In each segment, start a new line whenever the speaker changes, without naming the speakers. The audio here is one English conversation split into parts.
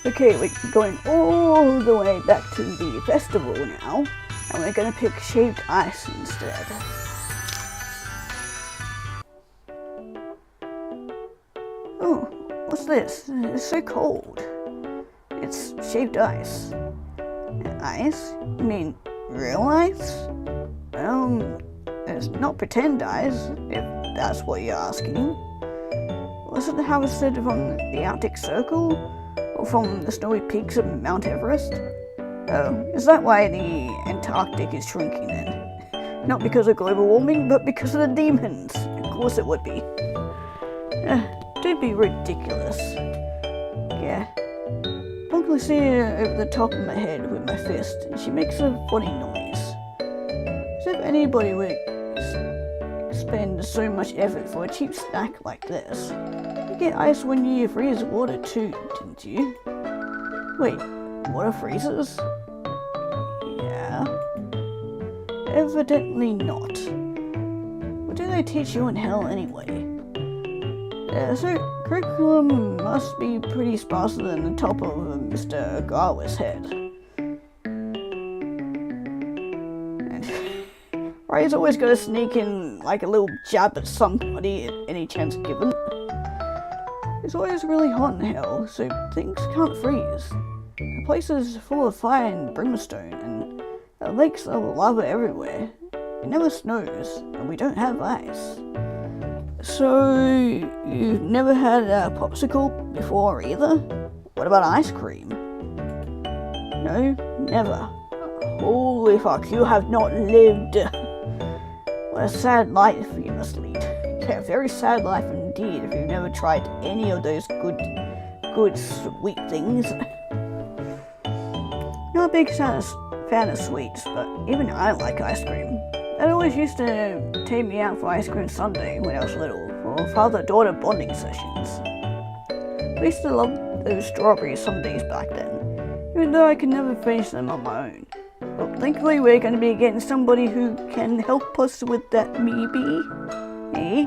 Okay, we're going all the way back to the festival now, and we're gonna pick shaved ice instead. Oh, what's this? It's so cold. It's shaved ice. Ice? You mean real ice? It's not pretend ice, if that's what you're asking. Wasn't it harvested from the Arctic Circle? Or from the snowy peaks of Mount Everest? Oh, is that why the Antarctic is shrinking then? Not because of global warming, but because of the demons. Of course it would be. Don't be ridiculous. Yeah. Probably see her over the top of my head with my fist, and she makes a funny noise. As if anybody would spend so much effort for a cheap snack like this. You get ice when you freeze water too, didn't you? Wait, water freezes? Yeah. Evidently not. What do they teach you in hell anyway? So curriculum must be pretty sparser than the top of Mr. Garwa's head. Right, he's always gotta sneak in like a little jab at somebody at any chance given. It's always really hot in hell, so things can't freeze. The place is full of fire and brimstone, and there are lakes of lava everywhere. It never snows, and we don't have ice. So, you've never had a popsicle before either? What about ice cream? No, never. Holy fuck, you have not lived. What a sad life you must lead. Yeah, a very sad life indeed if you've never tried any of those good sweet things. Not a big fan of sweets, but even I like ice cream. Dad always used to take me out for ice cream sundae when I was little, for father-daughter bonding sessions. I used to love those strawberry sundaes back then, even though I could never finish them on my own. But thankfully we're going to be getting somebody who can help us with that maybe. Eh?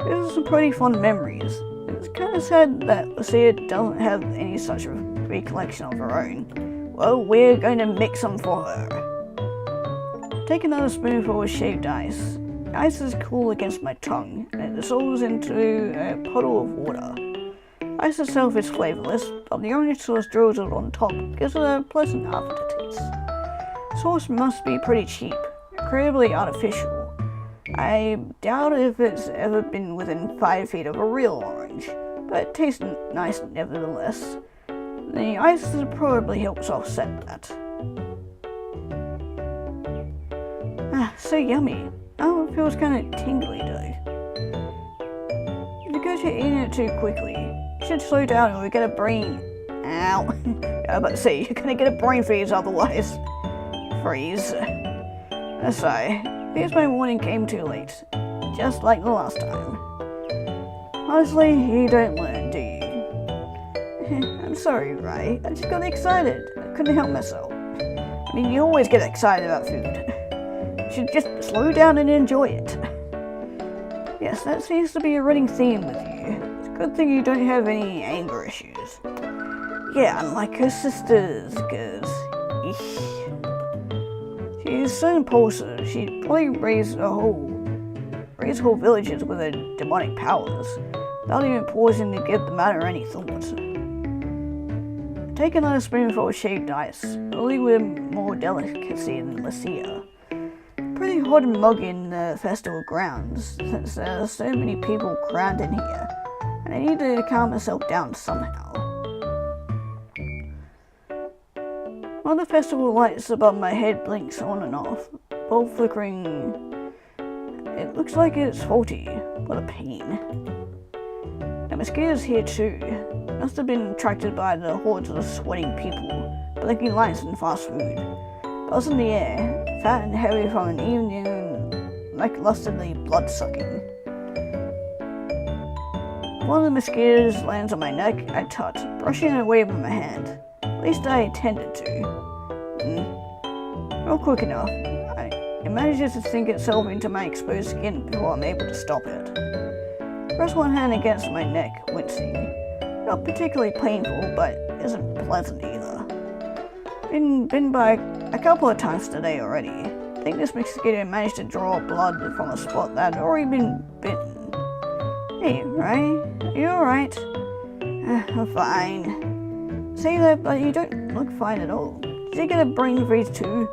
Those are some pretty fun memories. It's kind of sad that Lucia doesn't have any such a big collection of her own. Well, we're going to make some for her. Take another spoonful of shaved ice. Ice is cool against my tongue, and it dissolves into a puddle of water. Ice itself is flavorless, but the orange sauce drizzled on top gives it a pleasant aftertaste. Sauce must be pretty cheap, incredibly artificial. I doubt if it's ever been within 5 feet of a real orange, but it tastes nice nevertheless. The ice probably helps offset that. So yummy. Oh, it feels kind of tingly though. Because you're eating it too quickly, you should slow down or we get a brain... Ow. I was about to say, you're gonna get a brain freeze otherwise. Freeze. Sorry, because my warning came too late. Just like the last time. Honestly, you don't learn, do you? I'm sorry, Ray. I just got excited. I couldn't help myself. I mean, you always get excited about food. You should just slow down and enjoy it. Yes, that seems to be a running theme with you. It's a good thing you don't have any anger issues. Yeah, unlike her sisters, because... She's so impulsive, she'd probably raise whole villages with her demonic powers, without even pausing to give the matter any thought. Take another spoonful of shaved ice, only with more delicacy than Lucia. Pretty hot and muggy in the festival grounds, since there are so many people crammed in here, and I need to calm myself down somehow. One of the festival lights above my head blinks on and off, both flickering. It looks like it's faulty. What a pain. The mosquitoes here too. Must have been attracted by the hordes of sweating people, blinking lights and fast food. Buzz in the air, fat and heavy from an evening like lustily blood-sucking. One of the mosquitoes lands on my neck, I tut, brushing it away with my hand. At least I intended to. Not quick enough. It manages to sink itself into my exposed skin before I'm able to stop it. Press one hand against my neck, wincing. Not particularly painful, but isn't pleasant either. Been bitten by a couple of times today already. I think this mosquito managed to draw blood from a spot that had already been bitten. Hey, Ray, are you alright? I'm fine. Say that, but you don't look fine at all. Did you get a brain freeze too?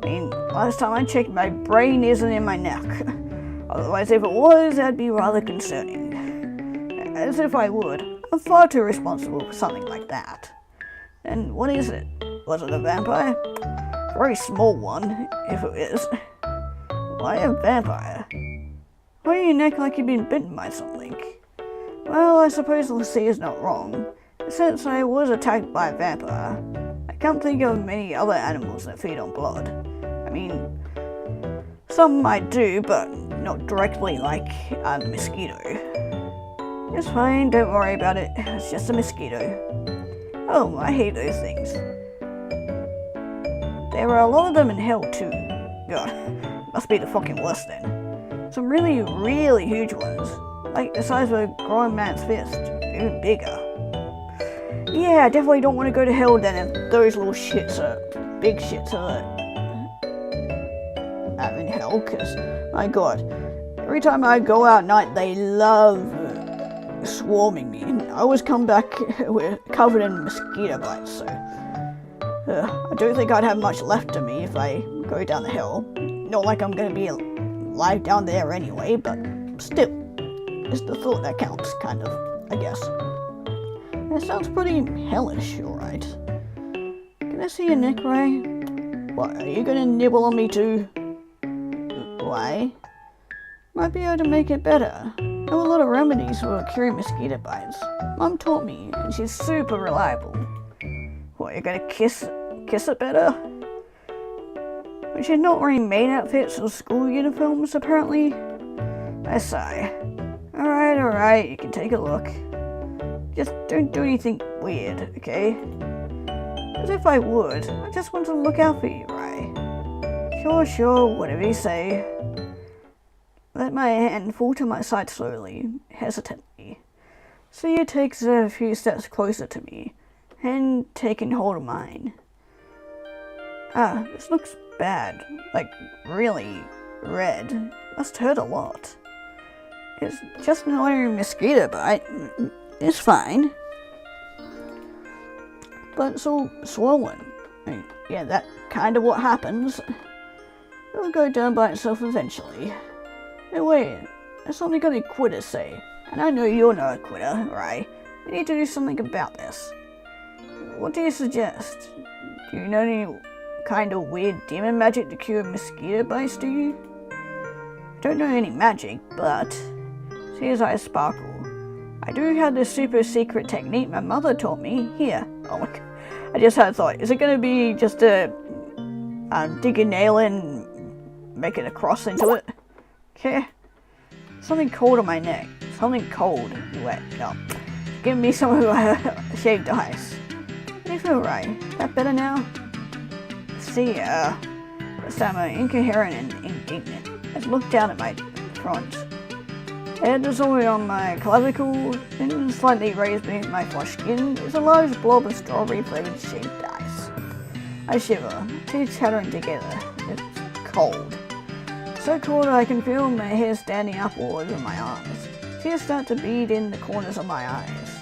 I mean, last time I checked, my brain isn't in my neck. Otherwise, if it was, that'd be rather concerning. As if I would. I'm far too responsible for something like that. And what is it? Was it a vampire? A very small one, if it is. Why a vampire? Why are your neck like you've been bitten by something? Well, I suppose Lucia's not wrong. Since I was attacked by a vampire, I can't think of many other animals that feed on blood. I mean, some might do, but not directly like a mosquito. It's fine, don't worry about it. It's just a mosquito. Oh, I hate those things. There are a lot of them in hell too. God, must be the fucking worst then. Some really, really huge ones. Like the size of a grown man's fist. Even bigger. Yeah, I definitely don't want to go to hell then if those little shits are big shits are in hell, because, my god, every time I go out at night they love swarming me, and I always come back covered in mosquito bites, so I don't think I'd have much left of me if I go down the hill. Not like I'm going to be alive down there anyway, but still, it's the thought that counts, kind of, I guess. It sounds pretty hellish, alright. Can I see your neck, Ray? What, are you going to nibble on me too? Why? Might be able to make it better. I know a lot of remedies for curing mosquito bites. Mum taught me, and she's super reliable. What, you're gonna kiss it better? But she's not wearing maid outfits or school uniforms, apparently. I sigh. Alright, you can take a look. Just don't do anything weird, okay? As if I would. I just want to look out for you, Ray. Sure, whatever you say. Let my hand fall to my side slowly, hesitantly. Sia takes a few steps closer to me, hand taking hold of mine. This looks bad. Like, really red. Must hurt a lot. It's just an ordinary mosquito bite. It's fine. But it's all swollen. I mean, yeah, that kind of what happens. It'll go down by itself eventually. Hey, wait, there's something only quitters say. And I know you're not a quitter, right? We need to do something about this. What do you suggest? Do you know any kind of weird demon magic to cure mosquito bites, do you? I don't know any magic, but see as I sparkle. I do have this super secret technique my mother taught me. Here. Oh my god. I just had a thought. Is it going to be just a dig a nail in, making a cross into it? Okay. Something cold on my neck. Something cold and wet. No. Give me some of shaved ice. How do you feel, Ray? That better now? See, this time I'm incoherent and indignant. I look down at my front. Head is already on my clavicle, and slightly raised beneath my flush skin is a large blob of strawberry-flavored shaved ice. I shiver, teeth chattering together. It's cold. So cold I can feel my hair standing up all over my arms. Tears start to bead in the corners of my eyes.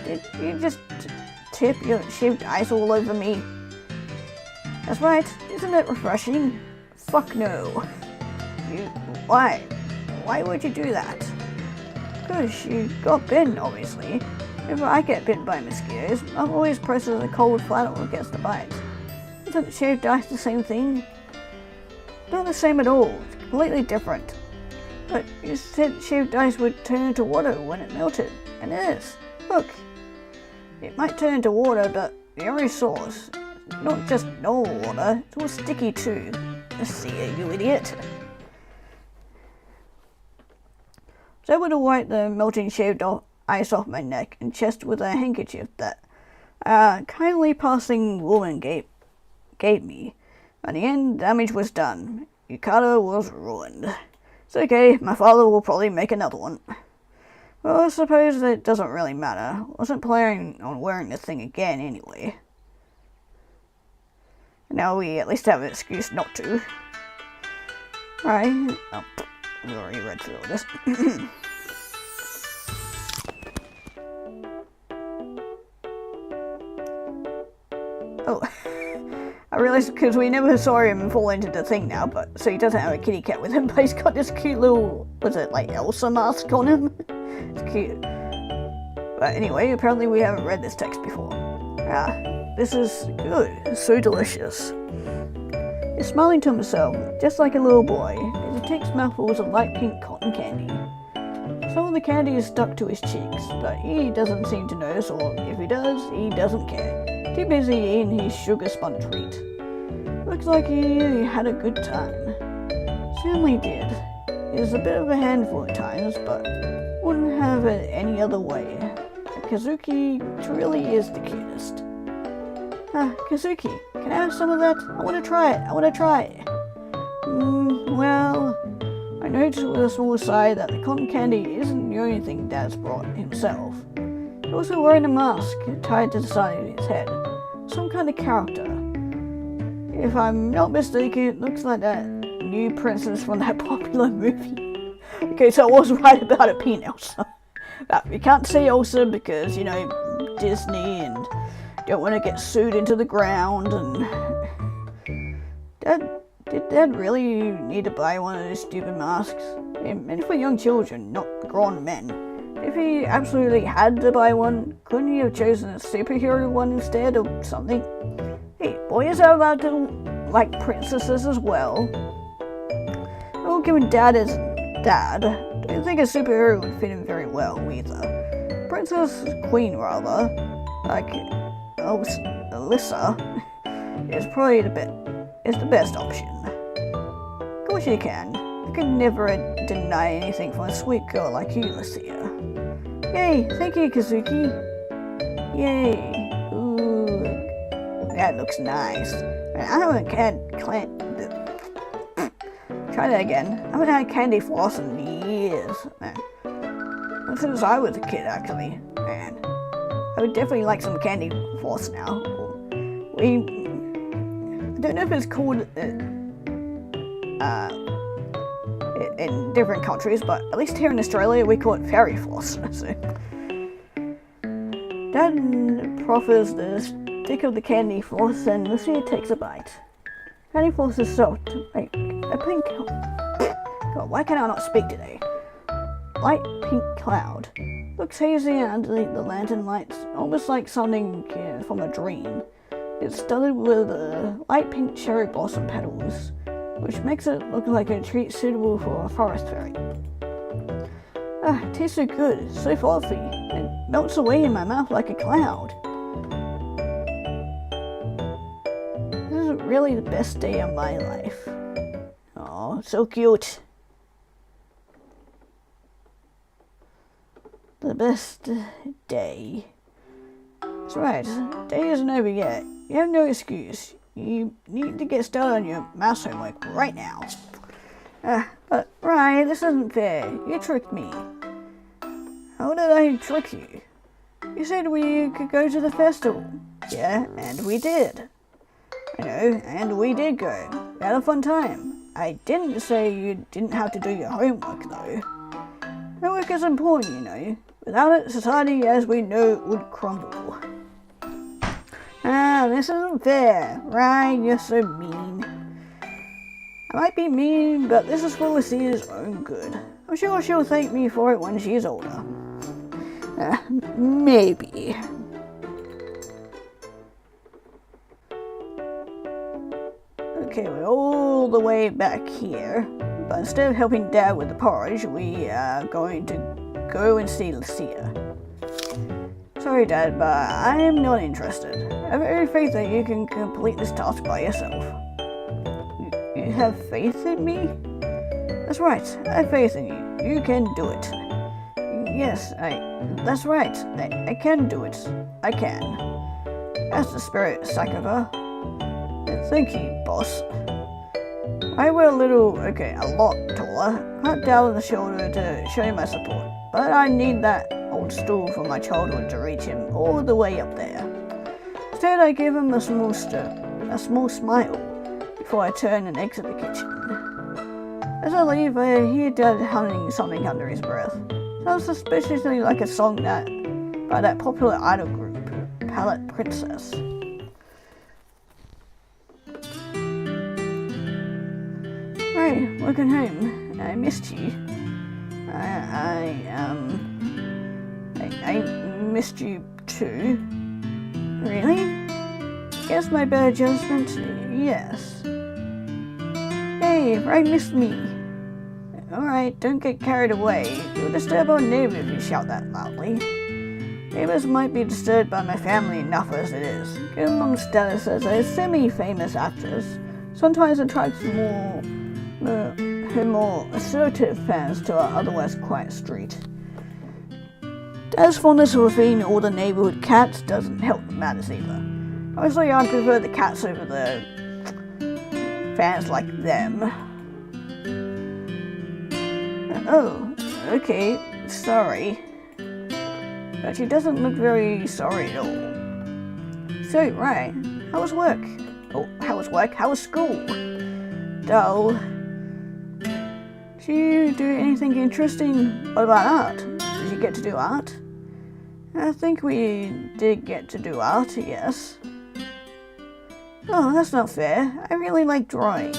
Did you just tip your shaved ice all over me? That's right, isn't it refreshing? Fuck no. Why? Why would you do that? Because you got bitten, obviously. If I get bitten by mosquitoes, I'm always presses a cold flannel against the bite. Isn't shaved ice the same thing? Not the same at all. It's completely different. But you said shaved ice would turn into water when it melted. And it is. Look. It might turn into water, but the only source. Not just normal water. It's all sticky too. See it, you idiot. So I would have wiped the melting shaved ice off my neck and chest with a handkerchief that a kindly passing woman gave me. By the end, damage was done. Yukata was ruined. It's okay, my father will probably make another one. Well, I suppose it doesn't really matter. Wasn't planning on wearing the thing again anyway. Now we at least have an excuse not to. Right. Oh, we already read through all this. Oh. I realised because we never saw him fall into the thing now, but so he doesn't have a kitty cat with him, but he's got this cute little, was it like Elsa mask on him? It's cute. But anyway, apparently we haven't read this text before. This is good. It's so delicious. He's smiling to himself, just like a little boy, as he takes mouthfuls of light pink cotton candy. Some of the candy is stuck to his cheeks, but he doesn't seem to notice, or if he does, he doesn't care. Too busy eating his sugar sponge treat. Looks like he had a good time. Certainly did. He was a bit of a handful at times, but wouldn't have it any other way. Kazuki truly is the cutest. Kazuki, can I have some of that? I want to try it. Well, I noticed with a small sigh that the cotton candy isn't the only thing Dad's brought himself. He's also wearing a mask tied to the side of his head. Some kind of character. If I'm not mistaken, it looks like that new princess from that popular movie. Okay, so I was right about it being Elsa. But we can't say Elsa because, you know, Disney and don't want to get sued into the ground and... Did Dad really need to buy one of those stupid masks? And for young children, not grown men. If he absolutely had to buy one, couldn't he have chosen a superhero one instead or something? Hey, boys are allowed to like princesses as well. Well, given Dad is Dad, don't think a superhero would fit him very well either. Princess Queen rather, like Alyssa, is probably the best option. Of course you can. I could never deny anything from a sweet girl like you, Lucia. Yay! Thank you, Kazuki. Yay! Ooh, that looks nice. I haven't try that again. I haven't had candy floss in years. Man. Since I was a kid, actually. Man, I would definitely like some candy floss now. I don't know if it's called in different countries, but at least here in Australia we call it fairy floss. So. Dad proffers the stick of the candy floss and Lucia takes a bite. Candy floss is soft, like a pink... God, why can I not speak today? Light pink cloud. Looks hazy underneath the lantern lights, almost like something from a dream. It's studded with light pink cherry blossom petals, which makes it look like a treat suitable for a forest fairy. It tastes so good, so fluffy, it melts away in my mouth like a cloud. This is really the best day of my life. Oh, so cute. The best day. That's right, day isn't over yet. You have no excuse. You need to get started on your math homework right now. But Ryan, this isn't fair. You tricked me. How did I trick you? You said we could go to the festival. Yeah, and we did. I know, and we did go. We had a fun time. I didn't say you didn't have to do your homework, though. Homework is important, you know. Without it, society as we know it would crumble. This isn't fair. Ryan, you're so mean. I might be mean, but this is for Lucia's own good. I'm sure she'll thank me for it when she's older. Maybe. Okay, we're all the way back here, but instead of helping Dad with the porridge, we are going to go and see Lucia. Sorry, Dad, but I am not interested. I have every faith that you can complete this task by yourself. You have faith in me? That's right, I have faith in you. You can do it. Yes, that's right. I can do it. I can. That's the spirit, Sakura. Thank you, boss. I wear a lot taller. Clap down on the shoulder to show you my support. but I need that old stool from my childhood to reach him all the way up there. Instead, I give him a small smile before I turn and exit the kitchen. As I leave, I hear Dad humming something under his breath. Sounds suspiciously like a song by that popular idol group, Palette Princess. Hey, welcome home. I missed you. I missed you too. Really? Guess my bad judgment. Yes. Hey, Ray missed me. Alright, don't get carried away. You'll disturb our neighbor if you shout that loudly. Neighbors might be disturbed by my family enough as it is. Given Mom's status as a semi-famous actress, sometimes attracts her more assertive fans to our otherwise quiet street. Dad's fondness for feeding all the neighborhood cats doesn't help matters either. Obviously, I'd prefer the cats over the fans like them. Oh, okay, sorry. But she doesn't look very sorry at all. So, right, how was work? Oh, how was work? How was school? Dull. Did you do anything interesting? What about art? Did you get to do art? I think we did get to do art, yes. Oh, that's not fair. I really like drawing.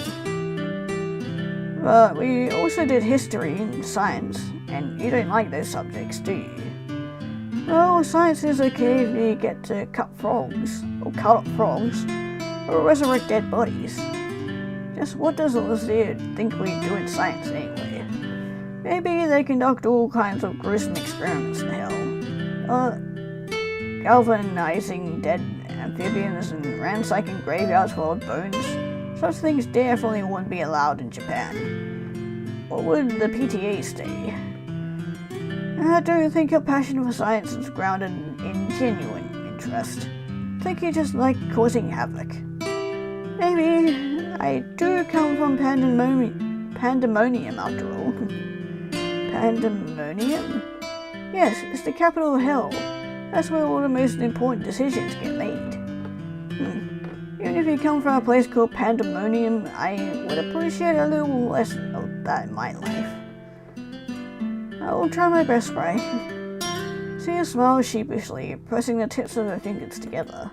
But we also did history and science, and you don't like those subjects, do you? Well, science is okay if you get to cut frogs, or cut up frogs, or resurrect dead bodies. Just what does Alicia think we do in science anyway? Maybe they conduct all kinds of gruesome experiments in hell. Galvanizing dead amphibians and ransacking graveyards full of bones. Such things definitely wouldn't be allowed in Japan. What would the PTA say? I don't think your passion for science is grounded in genuine interest. I think you just like causing havoc. Maybe. I do come from pandemonium after all. Pandemonium? Yes, it's the capital of hell. That's where all the most important decisions get made. Even if you come from a place called Pandemonium, I would appreciate a little less of that in my life. I will try my best, Ray. See her smile sheepishly, pressing the tips of her fingers together.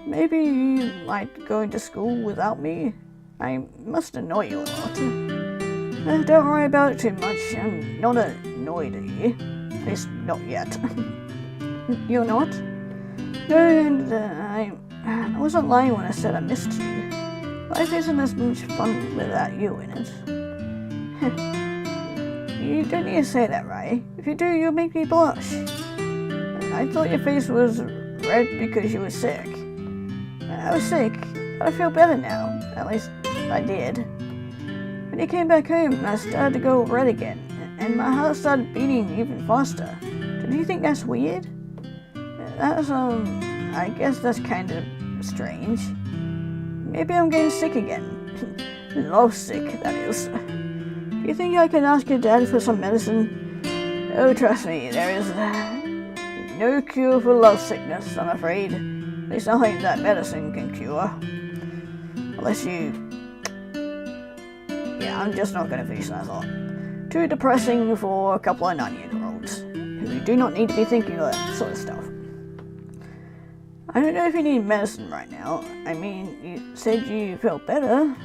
Maybe you like going to school without me? I must annoy you a lot. Don't worry about it too much. I'm not annoyed at you. At least not yet. You're not? No, and I wasn't lying when I said I missed you. Life isn't as much fun without you in it. You don't need to say that, Ray. If you do, you'll make me blush. I thought your face was red because you were sick. I was sick, but I feel better now. At least I did. When you came back home, I started to go red again, and my heart started beating even faster. Did you think that's weird? I guess that's kind of strange. Maybe I'm getting sick again. Love sick, that is. Do you think I can ask your dad for some medicine? Oh, trust me, there is no cure for love sickness, I'm afraid. At least nothing that medicine can cure. Unless you... Yeah, I'm just not going to finish that thought. Too depressing for a couple of 9-year-olds who do not need to be thinking of that sort of stuff. I don't know if you need medicine right now. I mean, you said you felt better.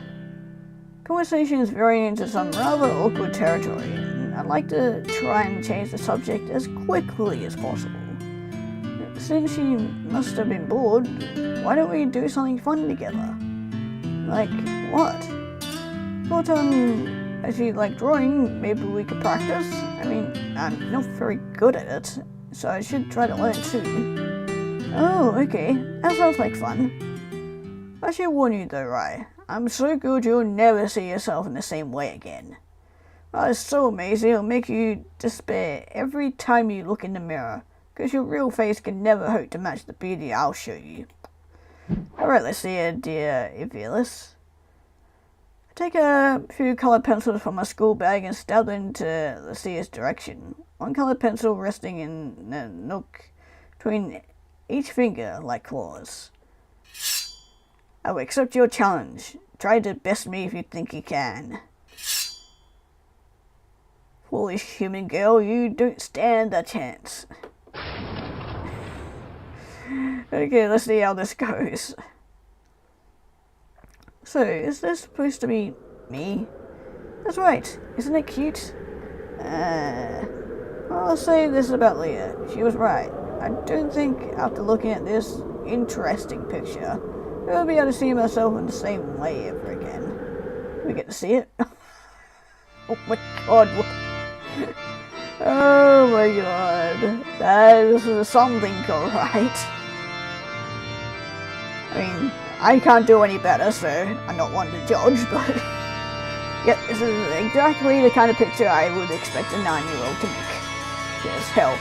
Conversation is veering into some rather awkward territory, and I'd like to try and change the subject as quickly as possible. Since you must have been bored, why don't we do something fun together? Like, what? Thought, if you like drawing, maybe we could practice? I mean, I'm not very good at it, so I should try to learn too. Oh, okay, that sounds like fun. I should warn you though, Rai. I'm so good you'll never see yourself in the same way again. Oh, it's so amazing, it'll make you despair every time you look in the mirror, because your real face can never hope to match the beauty I'll show you. Alright, let's see here, dear Evilis. Take a few coloured pencils from my school bag and stab them into Lucia's direction. One coloured pencil resting in a nook between each finger like claws. I will accept your challenge. Try to best me if you think you can. Foolish human girl, you don't stand a chance. Okay, let's see how this goes. So, is this supposed to be me? That's right, isn't it cute? I'll say this about Leah. She was right. I don't think, after looking at this interesting picture, I'll be able to see myself in the same way ever again. We get to see it? Oh my god, what? Oh my god. That is something alright. I mean, I can't do any better, so I'm not one to judge, but... Yep, this is exactly the kind of picture I would expect a 9-year-old to make. Yes, hell,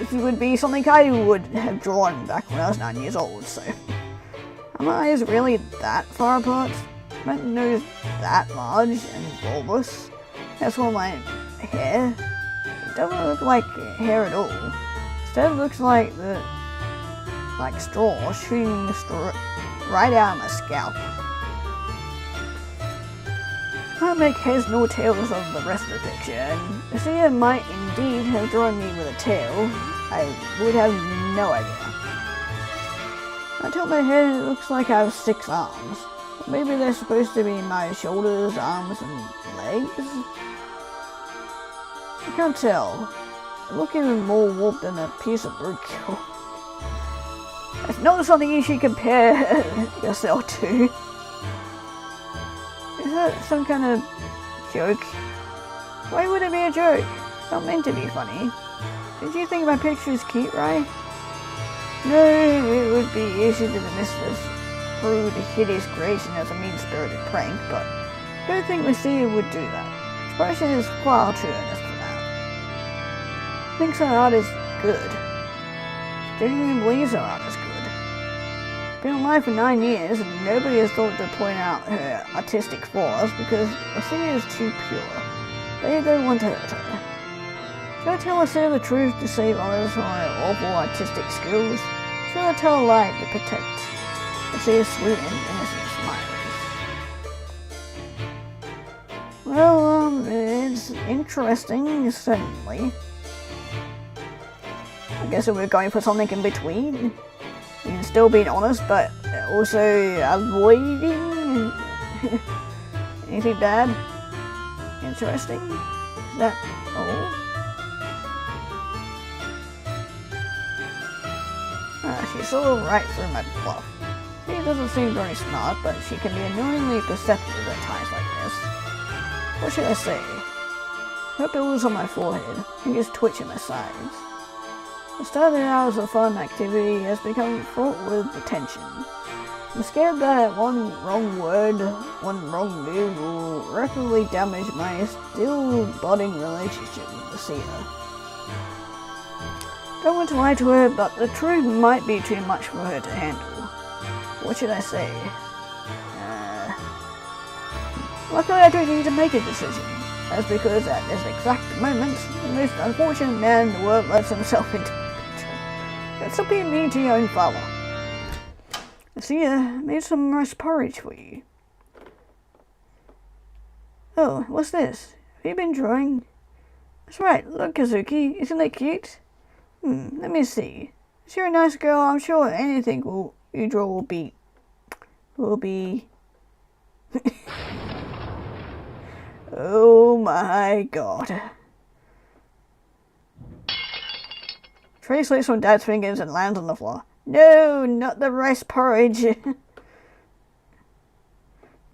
it would be something I would have drawn back when I was 9 years old, so... Are my eyes really that far apart? My nose that large and bulbous? That's all my hair? It doesn't look like hair at all. Instead it looks like straw shooting right out of my scalp. Can't make heads nor tails of the rest of the picture, and Lucia might indeed have drawn me with a tail. I would have no idea. I tilt my head and it looks like I have 6 arms. Maybe they're supposed to be my shoulders, arms, and legs? I can't tell. They look even more warped than a piece of roadkill. It's not something you should compare yourself to. Is that some kind of joke? Why would it be a joke? It's not meant to be funny. Did you think my picture is cute, right? No, it would be easy to dismiss this crude, hideous creation as a mean-spirited prank, but I don't think Lucia would do that. Expression is far too earnest for that. Thinks her art is good. She genuinely believes her art is good. She's been alive for 9 years and nobody has thought to point out her artistic flaws because Lucia is too pure. They don't want to hurt her. Should I tell Lucia the truth to save others from her awful artistic skills? Should I tell a lie to protect Lucia's sweet and innocent smiles? Well, it's interesting, certainly. I guess we're going for something in between. And still being honest, but also avoiding anything bad. Interesting. Is that all? She's sort of right through my bluff. She doesn't seem very smart, but she can be annoyingly perceptive at times like this. What should I say? Her bills on my forehead, fingers twitch at my sides. What started out as a fun activity has become fraught with tension. I'm scared that one wrong word, one wrong move will rapidly damage my still budding relationship with Lucia. Don't want to lie to her, but the truth might be too much for her to handle. What should I say? Luckily I don't need to make a decision. That's because at this exact moment, the most unfortunate man in the world lets himself into the picture. That's something mean to your own father. Lucia made some rice porridge for you. Oh, what's this? Have you been drawing? That's right, look Kazuki, isn't it cute? Let me see. If you're a nice girl, I'm sure anything you draw will be... Oh my god. Tray slips from Dad's fingers and lands on the floor. No, not the rice porridge.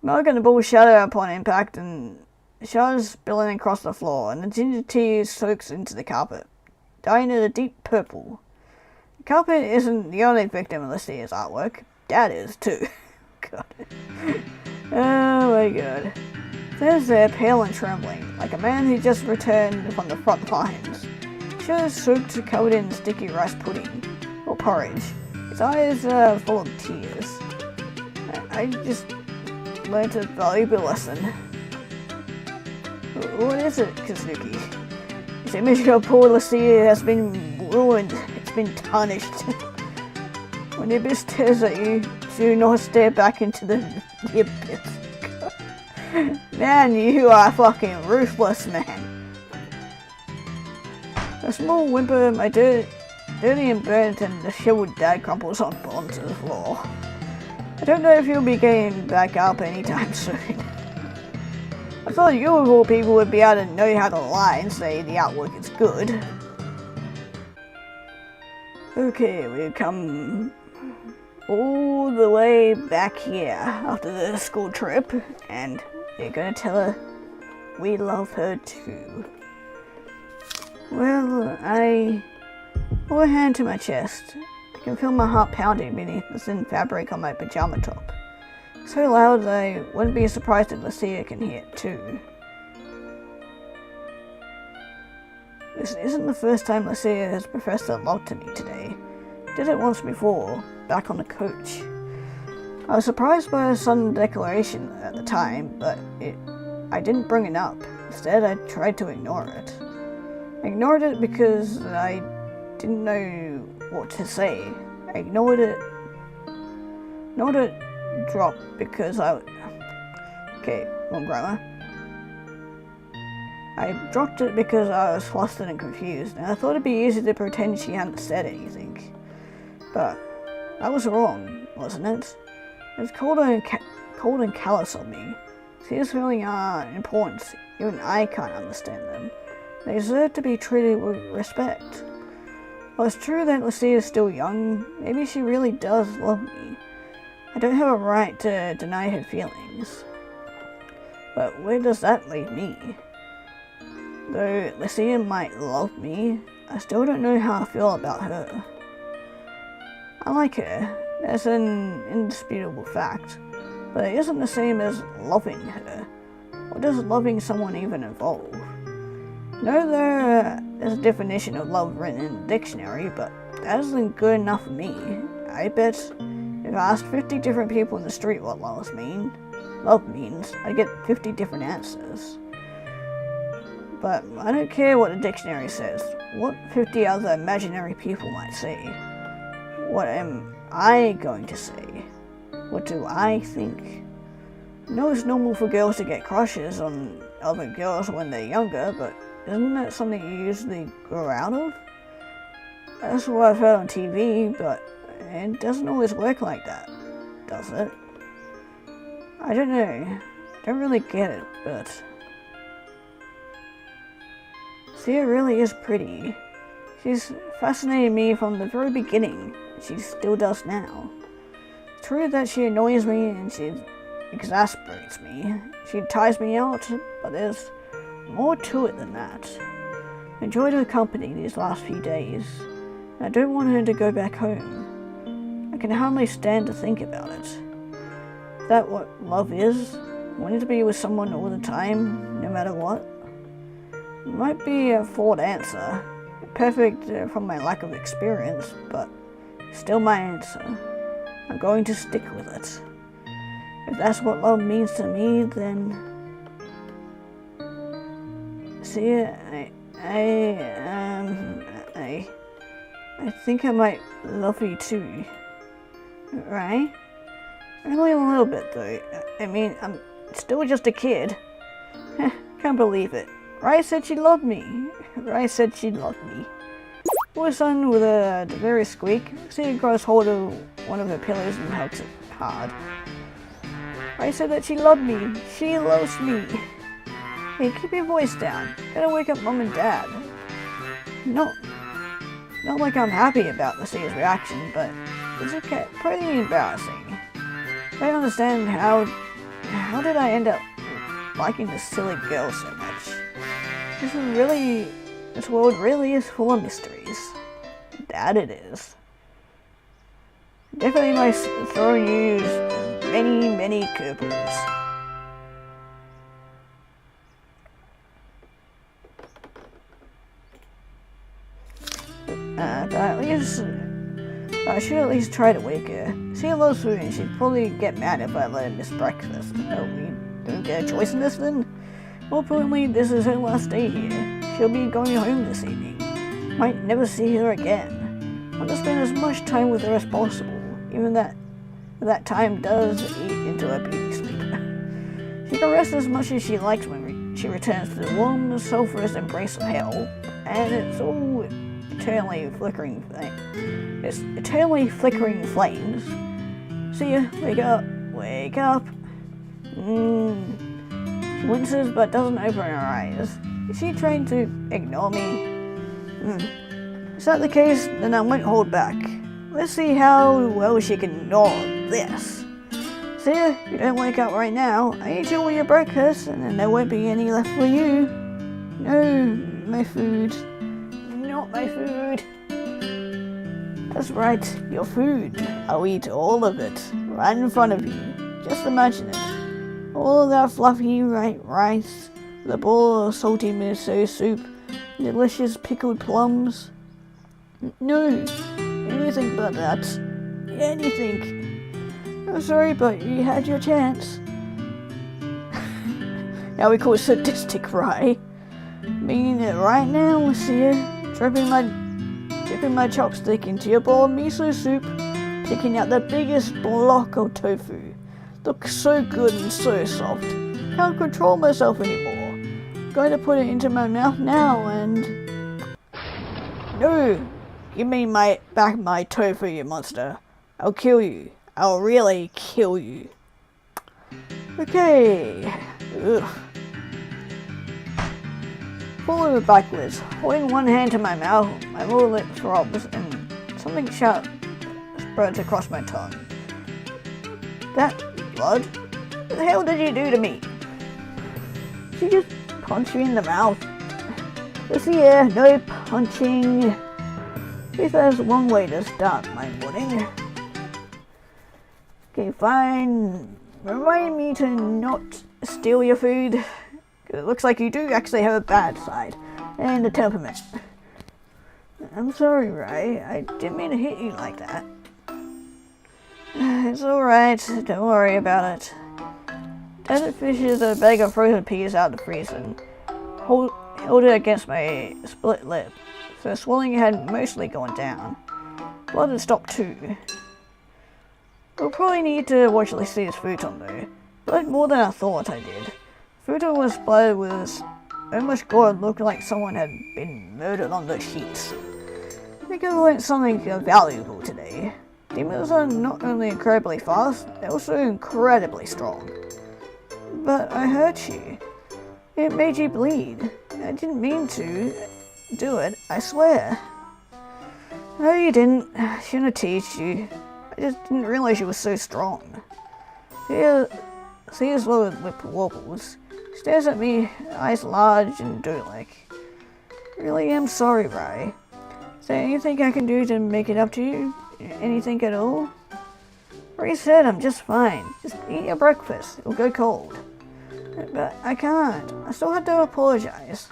Milk and the bowl shatter upon impact and shatters spilling across the floor, and the ginger tea soaks into the carpet, dyeing it a deep purple. The carpet isn't the only victim of Lucia's artwork. Dad is too. God. Oh my god. There's there, pale and trembling, like a man who just returned from the front lines. Shoulders soaked, covered in sticky rice pudding, or porridge. His eyes are full of tears. I just learned a valuable lesson. What is it, Kazuki? This image of poor Lucia has been ruined. It's been tarnished. When the abyss stares at you, do not stare back into the abyss. Man, you are fucking ruthless, man. A small whimper, my dirty and burnt and disheveled dad crumples onto the floor. I don't know if he'll be getting back up anytime soon. I thought you of all people would be able to know how to lie and say the artwork is good. Okay, we've come all the way back here after the school trip, and we're gonna tell her we love her too. Well, I put a hand to my chest. I can feel my heart pounding beneath the thin fabric on my pajama top. So loud that I wouldn't be surprised if Lucia can hear it too. This isn't the first time Lucia has professed her love to me today. Did it once before, back on the coach. I was surprised by her sudden declaration at the time, but I didn't bring it up. Instead, I tried to ignore it. I ignored it because I didn't know what to say. I ignored it drop because okay, wrong grammar. I dropped it because I was flustered and confused, and I thought it'd be easy to pretend she hadn't said anything. But I was wrong, wasn't it? It was cold and callous on me. Lucia's feelings are important. Even I can't understand them. They deserve to be treated with respect. Well, it's true that Lucia is still young. Maybe she really does love me. I don't have a right to deny her feelings. But where does that leave me? Though Lucia might love me, I still don't know how I feel about her. I like her. That's an indisputable fact. But it isn't the same as loving her. What does loving someone even involve? No, there's a definition of love written in the dictionary, but that isn't good enough for me. I bet if I asked 50 different people in the street what love means, I'd get 50 different answers. But I don't care what the dictionary says. What 50 other imaginary people might say? What am I going to say? What do I think? I know it's normal for girls to get crushes on other girls when they're younger, but isn't that something you usually grow out of? That's what I've heard on TV, but it doesn't always work like that, does it? I don't know. Don't really get it, but Sia really is pretty. She's fascinated me from the very beginning. She still does now. It's true that she annoys me and she exasperates me. She tires me out, but there's more to it than that. I enjoyed her company these last few days, and I don't want her to go back home. I can hardly stand to think about it. Is that what love is? Wanting to be with someone all the time, no matter what? It might be a flawed answer, perfect from my lack of experience, but still my answer. I'm going to stick with it. If that's what love means to me, then see, I think I might love you too, right? Only a little bit though. I mean, I'm still just a kid. Can't believe it. Rai said she loved me. Rai said she loved me. All of a sudden, with a very squeak, Sia grabs hold of one of her pillows and hugs it hard. Rai said that she loved me. She loves me. Hey, keep your voice down. Gotta wake up Mom and Dad. Not like I'm happy about Lucia's reaction, but it's okay. Pretty embarrassing. I don't understand how did I end up liking this silly girl so much? This world really is full of mysteries. That it is. Definitely my throwing you many curveballs. But at I should at least try to wake her. She loves food and she'd probably get mad if I let her miss breakfast. Oh, we don't get a choice in this then? More importantly, this is her last day here. She'll be going home this evening. Might never see her again. I want to spend as much time with her as possible, even that time does eat into her beauty sleep. She can rest as much as she likes when she returns to the warm, sulphurous embrace of hell, and it's all eternally flickering flames. See ya, wake up. She winces but doesn't open her eyes. Is she trying to ignore me? Is that the case? Then I won't hold back. Let's see how well she can ignore this. See ya, you don't wake up right now. I ate all your breakfast and then there won't be any left for you. No, my food. Not my food. That's right, your food. I'll eat all of it, right in front of you. Just imagine it. All that fluffy rice, the bowl of salty miso soup, delicious pickled plums. No, anything but that. Anything. I'm sorry, but you had your chance. Now we call it sadistic, right? Meaning it right now, Lucia. Dripping my chopstick into your bowl of miso soup, picking out the biggest block of tofu. Looks so good and so soft. Can't control myself anymore. Going to put it into my mouth now and... No! Give me back my tofu, you monster. I'll kill you. I'll really kill you. Okay. Ugh. Fall over backwards, holding one hand to my mouth, my lower lip throbs, and something sharp spreads across my tongue. That blood? What the hell did you do to me? She just punched me in the mouth. This here, no punching. At least there's one way to start my morning. Okay, fine. Remind me to not steal your food. It looks like you do actually have a bad side and a temperament. I'm sorry, Ray. I didn't mean to hit you like that. It's alright. Don't worry about it. Dad fishes a bag of frozen peas out of the freezer and held it against my split lip. So swelling had mostly gone down. Blood had stopped too. We'll probably need to watch Lucia's futon though. Bled more than I thought I did. Futon was splattered with so much gore it looked like someone had been murdered on the sheets. I think I learned something valuable today. Demons are not only incredibly fast, they're also incredibly strong. But I hurt you. It made you bleed. I didn't mean to do it, I swear. No, you didn't. I shouldn't have teased you. I just didn't realize you were so strong. See his lower lip wobbles. Stares at me, eyes large and doe-like. Really am sorry, Ray. Is there anything I can do to make it up to you? Anything at all? Ray said I'm just fine. Just eat your breakfast. It'll go cold. But I can't. I still have to apologize.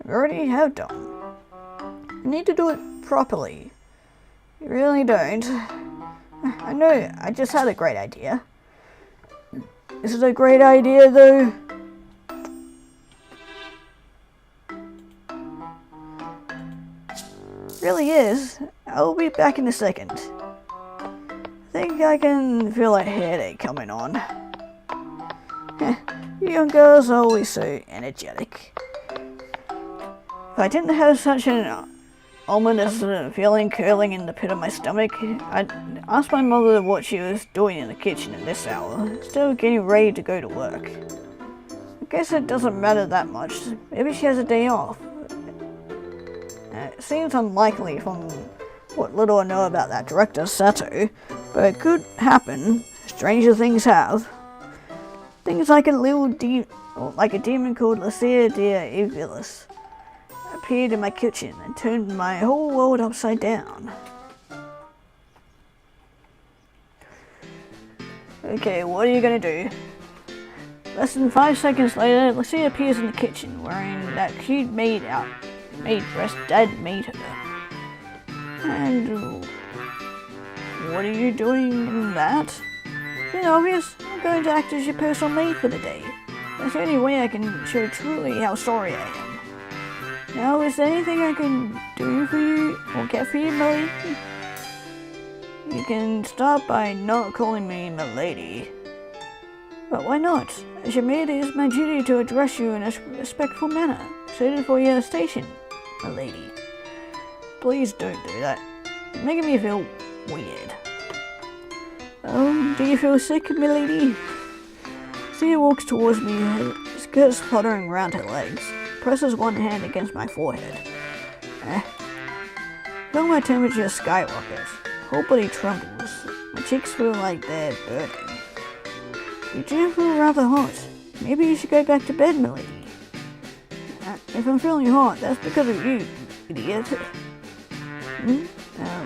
I already have done. I need to do it properly. You really don't. I know, I just had a great idea. Is it a great idea though? Really is. I'll be back in a second. I think I can feel a headache coming on. You young girls are always so energetic. If I didn't have such an ominous feeling curling in the pit of my stomach, I'd ask my mother what she was doing in the kitchen at this hour, still getting ready to go to work. I guess it doesn't matter that much. Maybe she has a day off. It seems unlikely from what little I know about that director Sato, but it could happen. Stranger things have. Things like a demon called Lucia de Evilis appeared in my kitchen and turned my whole world upside down. Okay, what are you gonna do? Less than 5 seconds later, Lucia appears in the kitchen wearing that cute maid dress Dad made her. And what are you doing in that? Isn't it obvious? I'm going to act as your personal maid for the day. That's the only way I can show truly how sorry I am. Now, is there anything I can do for you or get for you, Millie? You can start by not calling me milady. But why not? As your maid, it is my duty to address you in a respectful manner, suited for your station, milady. Please don't do that. You're making me feel weird. Do you feel sick, milady? Sia walks towards me, her skirts fluttering around her legs, presses one hand against my forehead. Feel my temperature skyrockets. Whole body trembles. My cheeks feel like they're burning. You do feel rather hot. Maybe you should go back to bed, milady. If I'm feeling hot, that's because of you, idiot.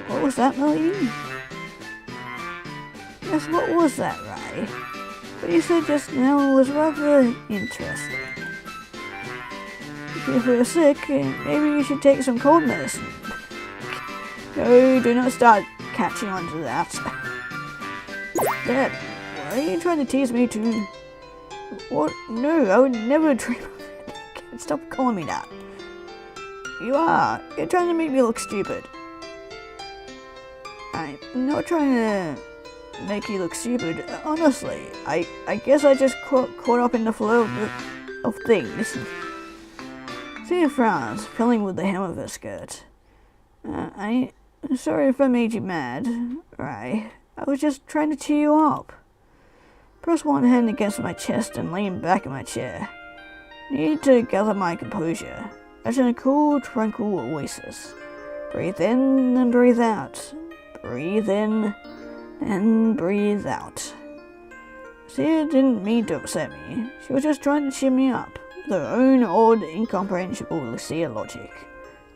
What was that, milady? Yes, what was that, Rai? What you said just now was rather interesting. If you feel sick, maybe you should take some cold medicine. No, do not start catching on to that. Dad, why are you trying to tease me too? What? No, I would never dream of it. Stop calling me that. You are. You're trying to make me look stupid. I'm not trying to make you look stupid. Honestly, I guess I just caught up in the flow of things. Sia frowns, filling with the hem of her skirt. I'm sorry if I made you mad, right? I was just trying to cheer you up. Press one hand against my chest and lean back in my chair. Need to gather my composure, as in a cool, tranquil oasis. Breathe in and breathe out. Breathe in and breathe out. Sia didn't mean to upset me. She was just trying to cheer me up, with her own odd, incomprehensible Lucia logic.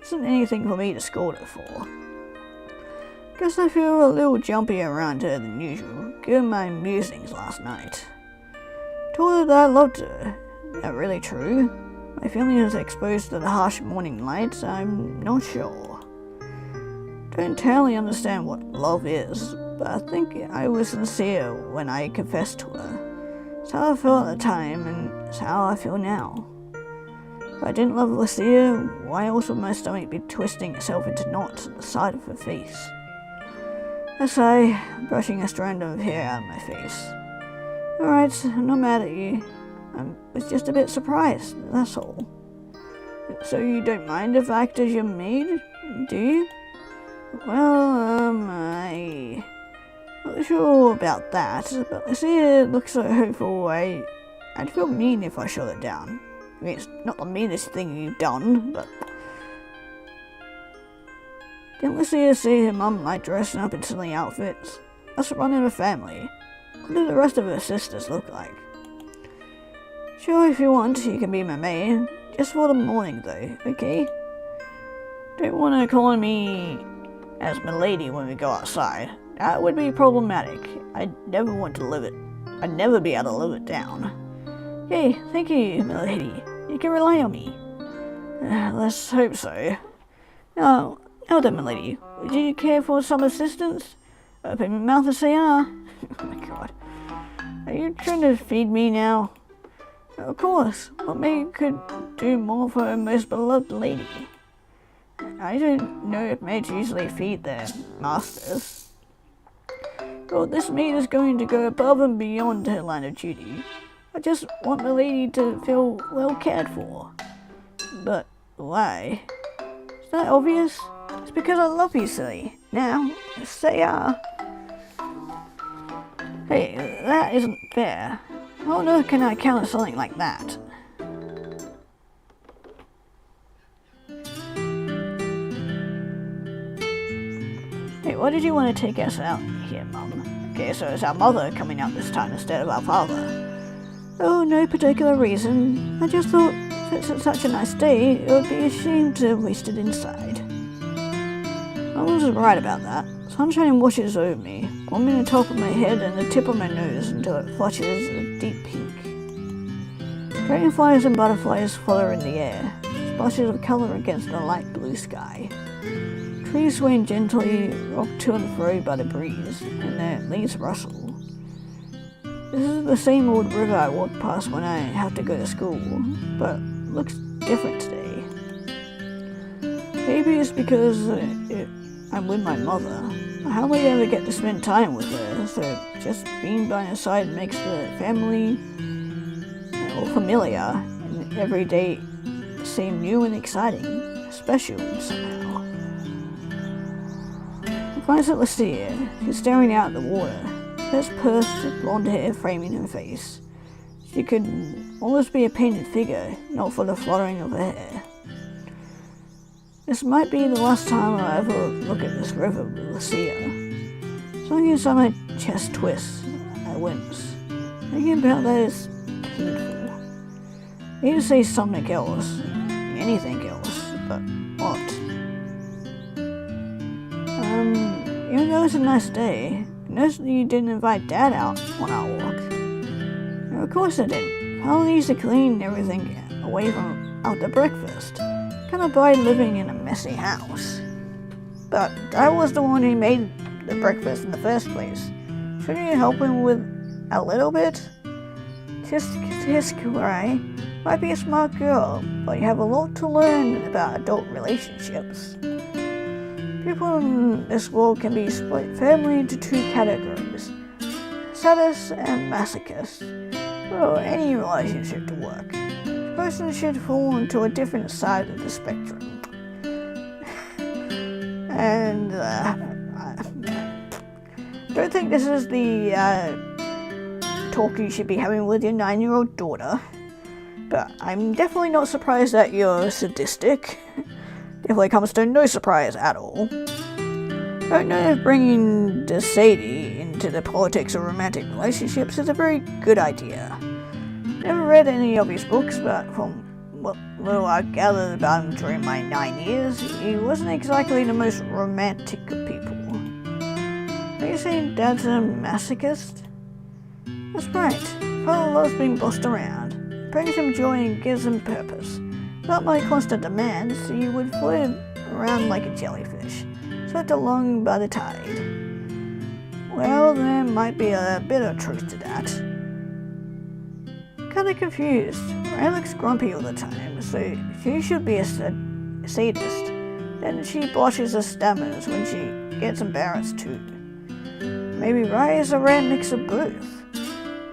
Isn't anything for me to scold her for. Guess I feel a little jumpier around her than usual, given my musings last night. Told her that I loved her. That really true? My feelings exposed to the harsh morning light, I'm not sure. Don't entirely understand what love is, but I think I was sincere when I confessed to her. It's how I felt at the time, and it's how I feel now. If I didn't love Lucia, why else would my stomach be twisting itself into knots at the side of her face? I sigh, brushing a strand of hair out of my face. Alright, I'm not mad at you. I was just a bit surprised, that's all. So you don't mind if I act as your maid, do you? Well, I'm not sure about that, but Lucia looks so hopeful, I'd feel mean if I shut it down. I mean, it's not the meanest thing you've done, but... Didn't Lucia see her mum like dressing up in silly outfits? That's running a family. What do the rest of her sisters look like? Sure, if you want, you can be my maid. Just for the morning, though, okay? Don't want to call me as milady when we go outside. That would be problematic. I'd never want to live it. I'd never be able to live it down. Okay, thank you, milady. You can rely on me. Let's hope so. Now then, milady, would you care for some assistance? Open your mouth and say ah. Oh my god. Are you trying to feed me now? Of course. What maid could do more for her most beloved lady? I don't know if maids usually feed their masters. Well, this maid is going to go above and beyond her line of duty. I just want the lady to feel well cared for. But why? Is that obvious? It's because I love you, silly. Now, say ah. Hey, that isn't fair. How on earth can I counter something like that? Hey, why did you want to take us out here, Mum? Okay, so it's our mother coming out this time instead of our father. Oh, no particular reason. I just thought, since it's such a nice day, it would be a shame to waste it inside. I was right about that. Sunshine washes over me, warming the top of my head and the tip of my nose until it flushes a deep pink. Dragonflies and butterflies flutter in the air, splashes of colour against the light blue sky. Trees swaying gently, rocked to and fro by the breeze, and their leaves rustle. This is the same old river I walk past when I have to go to school, but it looks different today. Maybe it's because I'm with my mother. I hardly ever get to spend time with her, so just being by her side makes the family or familiar and every day seem new and exciting, special somehow. I glance at Lucia. She's staring out at the water. There's pursed blonde hair framing her face. She could almost be a painted figure, not for the fluttering of her hair. This might be the last time I'll ever look at this river with Lucia. Something inside my chest twists. I wince. Thinking about that is painful. I need to say something else. Anything else. But what? Even though it's a nice day, I noticed that you didn't invite Dad out on our walk. No, of course I didn't. I'll need to clean everything away from after breakfast. Kind of by living in a messy house. But I was the one who made the breakfast in the first place. Shouldn't you help him with a little bit? Tisk, right? Might be a smart girl, but you have a lot to learn about adult relationships. People in this world can be split firmly into two categories: sadists and masochists. Well, any relationship to work. The person should fall into a different side of the spectrum. And I don't think this is the talk you should be having with your 9-year-old daughter. But I'm definitely not surprised that you're sadistic. Definitely comes to no surprise at all. I don't know if bringing Sadie into the politics of romantic relationships is a very good idea. Never read any of his books, but from what little I gathered about him during my 9 years, he wasn't exactly the most romantic of people. Are you saying Dad's a masochist? That's right. Father loves being bossed around. It brings him joy and gives him purpose. Without my constant demands, he would float around like a jellyfish, swept along by the tide. Well, there might be a bit of truth to that. Kinda confused. Ray looks grumpy all the time, so she should be a sadist. Then she blushes and stammers when she gets embarrassed too. Maybe Ray is a rare mix of both.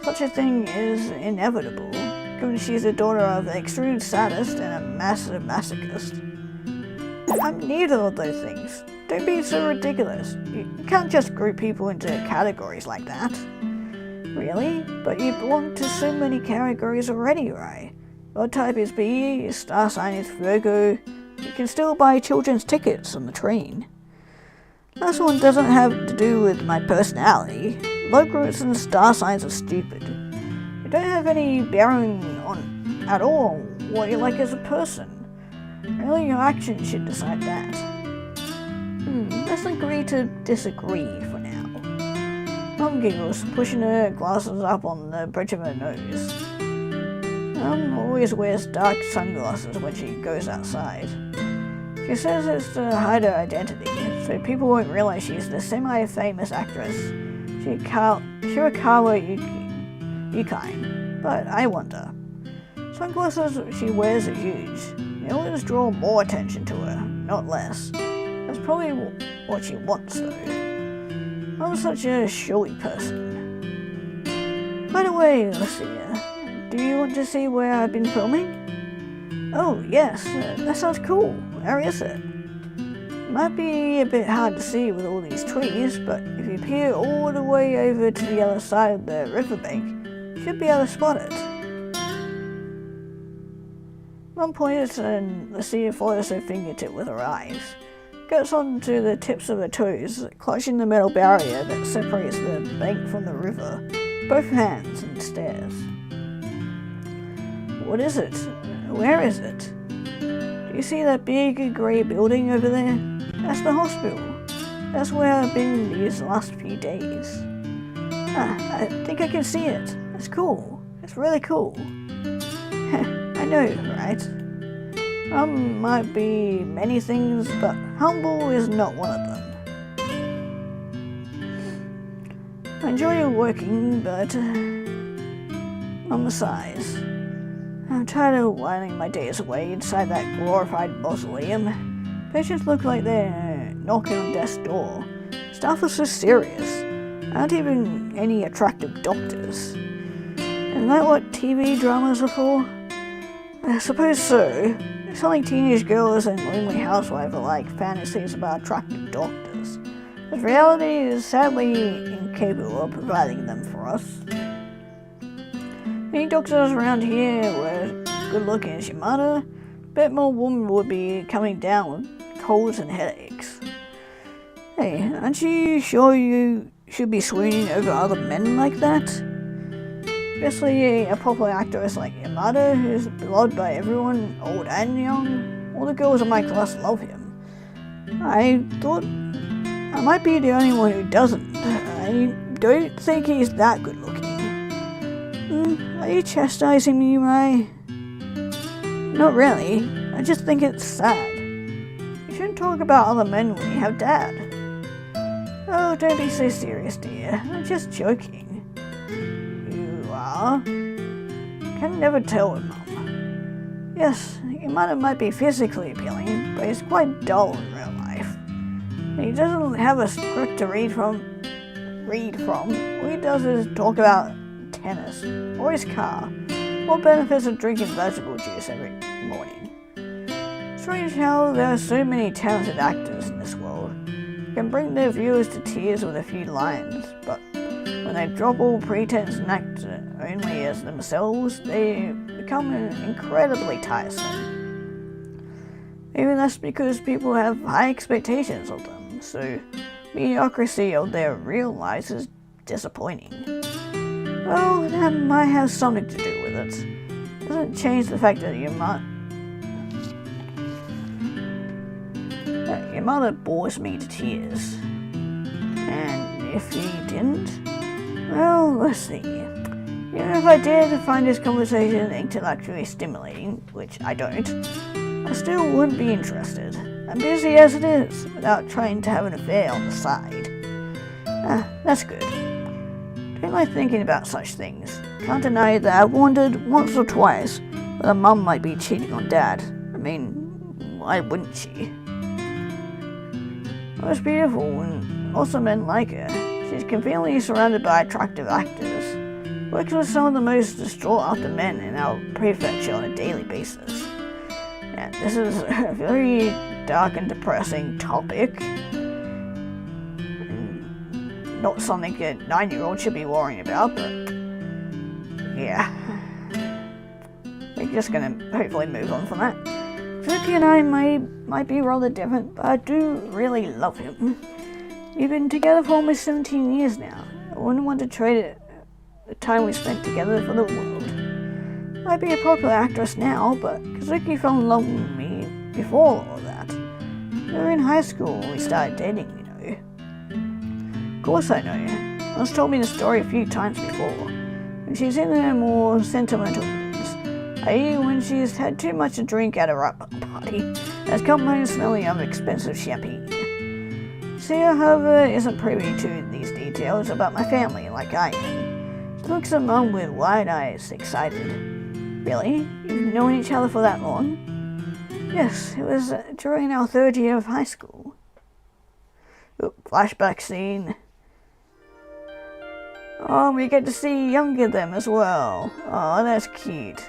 Such a thing is inevitable, given she's the daughter of an extreme sadist and a massive masochist. I'm neither of those things. Don't be so ridiculous. You can't just group people into categories like that. Really? But you belong to so many categories already, Ray. Your type is B, your star sign is Virgo. You can still buy children's tickets on the train. Last one doesn't have to do with my personality. Blood groups and star signs are stupid. You don't have any bearing on at all what you like as a person. Only your actions should decide that. Let's agree to disagree for now. Mom giggles, pushing her glasses up on the bridge of her nose. Mom always wears dark sunglasses when she goes outside. She says it's to hide her identity, so people won't realize she's the semi-famous actress Shirakawa Yukine. But I wonder. Sunglasses she wears are huge. They always draw more attention to her, not less. That's probably what she wants, though. I'm such a showy person. By the way, Lucia, do you want to see where I've been filming? Oh, yes, that sounds cool. Where is it? Might be a bit hard to see with all these trees, but if you peer all the way over to the other side of the riverbank, you should be able to spot it. Mum points and Lucia follows her fingertip with her eyes. Gets onto the tips of her toes, clutching the metal barrier that separates the bank from the river, both hands, and stares. What is it? Where is it? Do you see that big grey building over there? That's the hospital. That's where I've been these last few days. I think I can see it. It's cool. It's really cool. I know, right? Might be many things, but humble is not one of them. I enjoy working, but Mum sighs. I'm tired of whiling my days away inside that glorified mausoleum. Patients look like they're knocking on death's door. Staff are so serious. Aren't even any attractive doctors. Isn't that what TV dramas are for? I suppose so. It's something teenage girls and lonely housewives are like fantasies about attractive doctors. But reality is sadly incapable of providing them for us. Many doctors around here were good looking as your mother. Bet more women would be coming down with colds and headaches. Hey, aren't you sure you should be swooning over other men like that? Especially a popular actress like your mother, who's beloved by everyone, old and young. All the girls in my class love him. I thought I might be the only one who doesn't. I don't think he's that good looking. Are you chastising me, Ray? Not really. I just think it's sad. You shouldn't talk about other men when you have Dad. Oh, don't be so serious, dear. I'm just joking. You are? Can never tell with Mum. Yes, your mother might be physically appealing, but he's quite dull in real life. He doesn't have a script to read from. All he does is talk about tennis, or his car, or benefits of drinking vegetable juice every morning. Strange how there are so many talented actors in this world. Can bring their viewers to tears with a few lines, but when they drop all pretense and act only as themselves, they become incredibly tiresome. Maybe that's because people have high expectations of them, so mediocrity of their real lives is disappointing. Well, that might have something to do with it. Doesn't change the fact that your mother bores me to tears. And if you didn't, well, let's see. Even if I did find this conversation intellectually stimulating, which I don't, I still wouldn't be interested. I'm busy as it is, without trying to have an affair on the side. That's good. Don't like thinking about such things. Can't deny that I've wondered once or twice whether Mum might be cheating on Dad. I mean, why wouldn't she? Most beautiful and also men like her. She's conveniently surrounded by attractive actors. Works with some of the most distraught-after men in our prefecture on a daily basis. And this is a very dark and depressing topic. Not something a 9-year-old should be worrying about, but yeah. We're just gonna hopefully move on from that. Suki and I might be rather different, but I do really love him. We've been together for almost 17 years now. I wouldn't want to trade it, the time we spent together for the world. Might be a popular actress now, but Kazuki fell in love with me before all of that. We were in high school when we started dating, you know. Of course I know. Mum's told me the story a few times before. When she's in her more sentimental moods, i.e. when she's had too much to drink at a wrap party, and has come home smelling of expensive champagne. Sia, however, isn't privy to these details about my family like I am. She looks at Mum with wide eyes, excited. Really? You've known each other for that long? Yes, it was during our 3rd year of high school. Flashback scene. Oh, we get to see younger them as well. Oh, that's cute.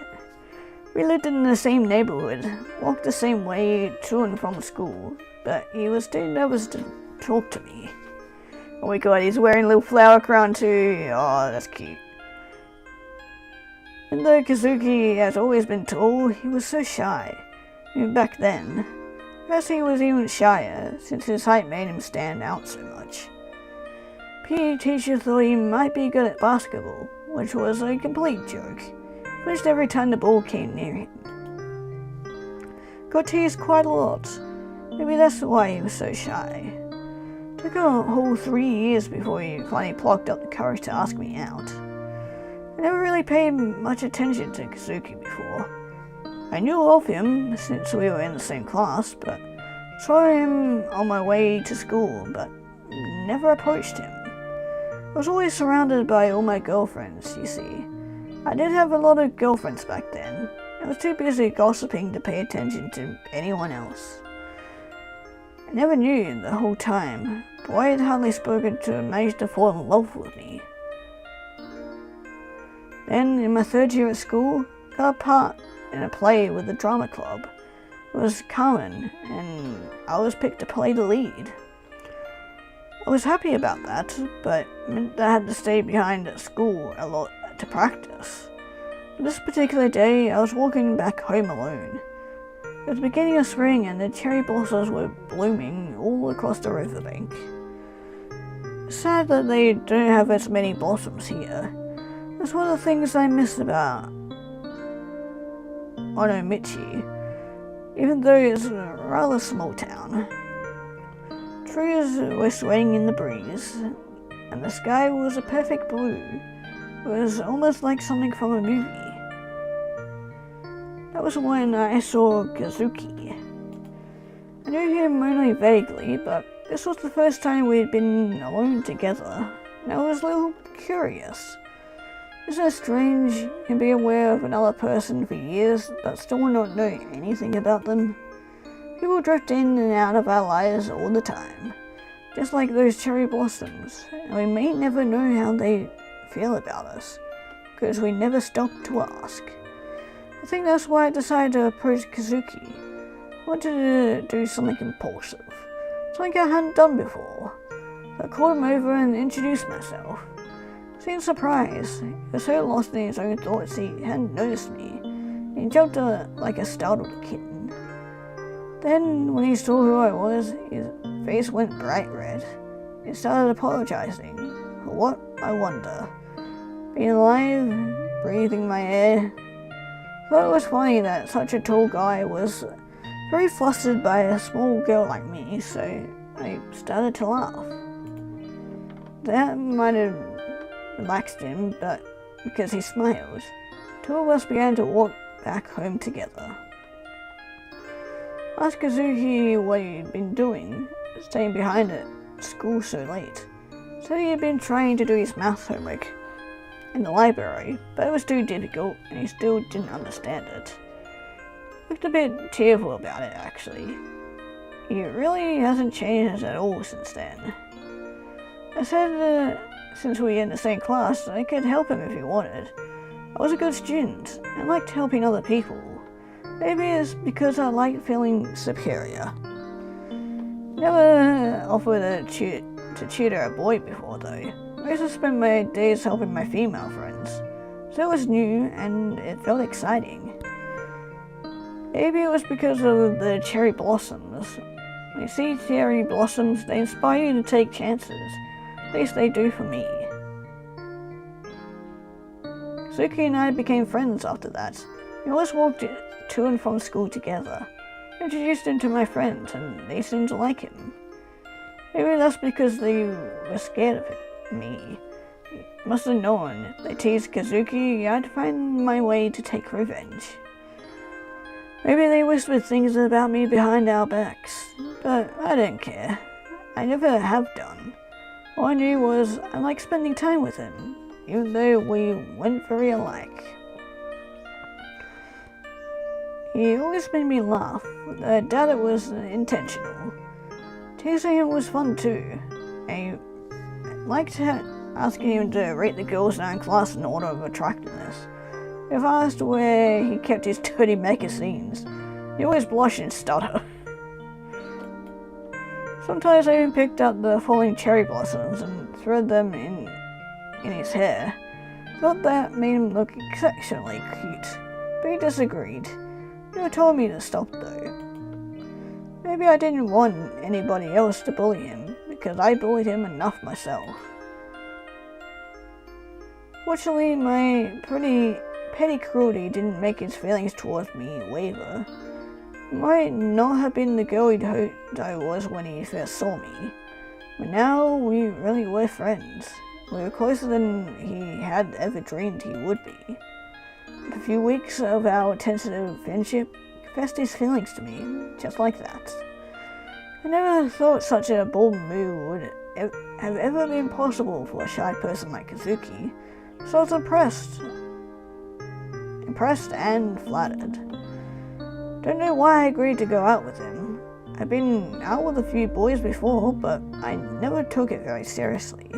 We lived in the same neighborhood, walked the same way to and from school, but he was too nervous to talk to me. Oh my god, he's wearing a little flower crown too. Oh, that's cute. And though Kazuki has always been tall, he was so shy. Even back then. Perhaps he was even shyer, since his height made him stand out so much. PE teacher thought he might be good at basketball, which was a complete joke. Pushed every time the ball came near him. Got teased quite a lot. Maybe that's why he was so shy. Took a whole 3 years before he finally plucked up the courage to ask me out. I never really paid much attention to Kazuki before. I knew of him since we were in the same class, but saw him on my way to school, but never approached him. I was always surrounded by all my girlfriends, you see. I did have a lot of girlfriends back then. I was too busy gossiping to pay attention to anyone else. I never knew the whole time, but I had hardly spoken to manage to fall in love with me. Then, in my 3rd year at school, I got a part in a play with the drama club. It was Carmen, and I was picked to play the lead. I was happy about that, but it meant that I had to stay behind at school a lot to practice. This particular day, I was walking back home alone. It was the beginning of spring and the cherry blossoms were blooming all across the riverbank. It's sad that they don't have as many blossoms here. That's one of the things I miss about Onomichi, even though it's a rather small town. Trees were swaying in the breeze, and the sky was a perfect blue. It was almost like something from a movie. That was when I saw Kazuki. I knew him only vaguely, but this was the first time we had been alone together, and I was a little curious. Isn't it strange you can be aware of another person for years but still not know anything about them? People drift in and out of our lives all the time, just like those cherry blossoms, and we may never know how they feel about us, because we never stop to ask. I think that's why I decided to approach Kazuki. I wanted to do something impulsive, something I hadn't done before. So I called him over and introduced myself. He seemed surprised. He was so lost in his own thoughts he hadn't noticed me. He jumped like a startled kitten. Then, when he saw who I was, his face went bright red. He started apologizing. For what, I wonder? Being alive, breathing my air. I thought it was funny that such a tall guy was very flustered by a small girl like me, so I started to laugh. That might have relaxed him, but because he smiled, 2 of us began to walk back home together. I asked Kazuki what he'd been doing, staying behind at school so late. Said he had been trying to do his math homework in the library, but it was too difficult and he still didn't understand it. Looked a bit tearful about it, actually. He really hasn't changed at all since then. I said since we were in the same class, I could help him if he wanted. I was a good student and liked helping other people. Maybe it's because I like feeling superior. Never offered to tutor a boy before though. I used to spend my days helping my female friends. So it was new and it felt exciting. Maybe it was because of the cherry blossoms. When you see cherry blossoms, they inspire you to take chances. At least they do for me. Suki and I became friends after that. We always walked to and from school together. I introduced him to my friends and they seemed to like him. Maybe that's because they were scared of me. Must have known if they teased Kazuki, I'd find my way to take revenge. Maybe they whispered things about me behind our backs, but I didn't care. I never have done. All I knew was I liked spending time with him, even though we weren't very alike. He always made me laugh, but I doubt it was intentional. Teasing him was fun too. I liked asking him to rate the girls in our class in order of attractiveness. If I asked where he kept his dirty magazines, he always blushed and stutter. Sometimes I even picked up the falling cherry blossoms and thread them in his hair. Thought that made him look exceptionally cute, but he disagreed. He never told me to stop though. Maybe I didn't want anybody else to bully him, because I bullied him enough myself. Fortunately, my pretty petty cruelty didn't make his feelings towards me waver. It might not have been the girl he'd hoped I was when he first saw me, but now we really were friends. We were closer than he had ever dreamed he would be. I a few weeks of our tentative friendship, confessed his feelings to me, just like that. I never thought such a bold move would have ever been possible for a shy person like Kazuki, so I was impressed and flattered. Don't know why I agreed to go out with him. I've been out with a few boys before, but I never took it very seriously.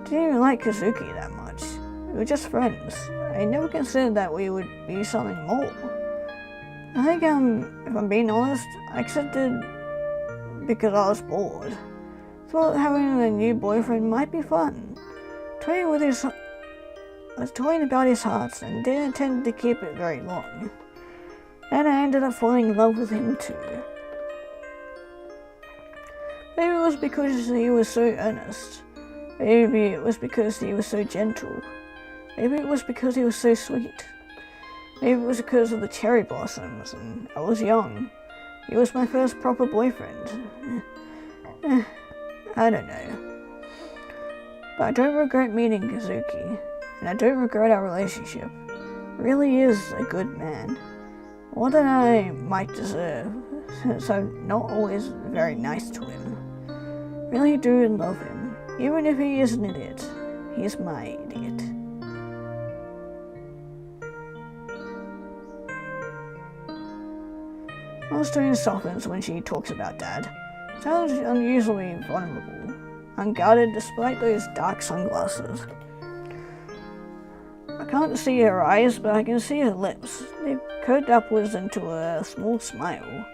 Didn't even like Kazuki that much. We were just friends. I never considered that we would be something more. I think, if I'm being honest, I accepted because I was bored. Thought having a new boyfriend might be fun. I was toying about his heart and didn't intend to keep it very long. And I ended up falling in love with him too. Maybe it was because he was so earnest. Maybe it was because he was so gentle. Maybe it was because he was so sweet. Maybe it was because of the cherry blossoms and I was young. He was my first proper boyfriend. I don't know. But I don't regret meeting Kazuki, and I don't regret our relationship. He really is a good man. More than I might deserve, since I'm not always very nice to him. Really do love him. Even if he is an idiot, he's my idiot. My tone softens when she talks about Dad. Sounds unusually vulnerable, unguarded despite those dark sunglasses. I can't see her eyes, but I can see her lips. They've curved upwards into a small smile.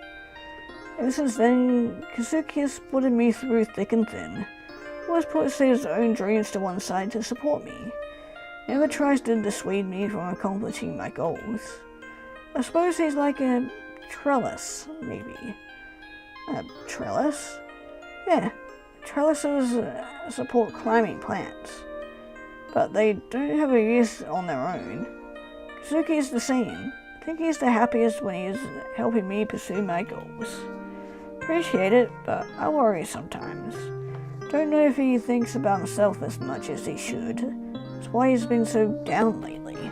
Ever since then, Kazuki has supported me through thick and thin. Always puts his own dreams to one side to support me. Never tries to dissuade me from accomplishing my goals. I suppose he's like a trellis, maybe. A trellis? Yeah, trellises support climbing plants. But they don't have a use on their own. Kazuki is the same. I think he's the happiest when he is helping me pursue my goals. Appreciate it, but I worry sometimes. Don't know if he thinks about himself as much as he should. That's why he's been so down lately.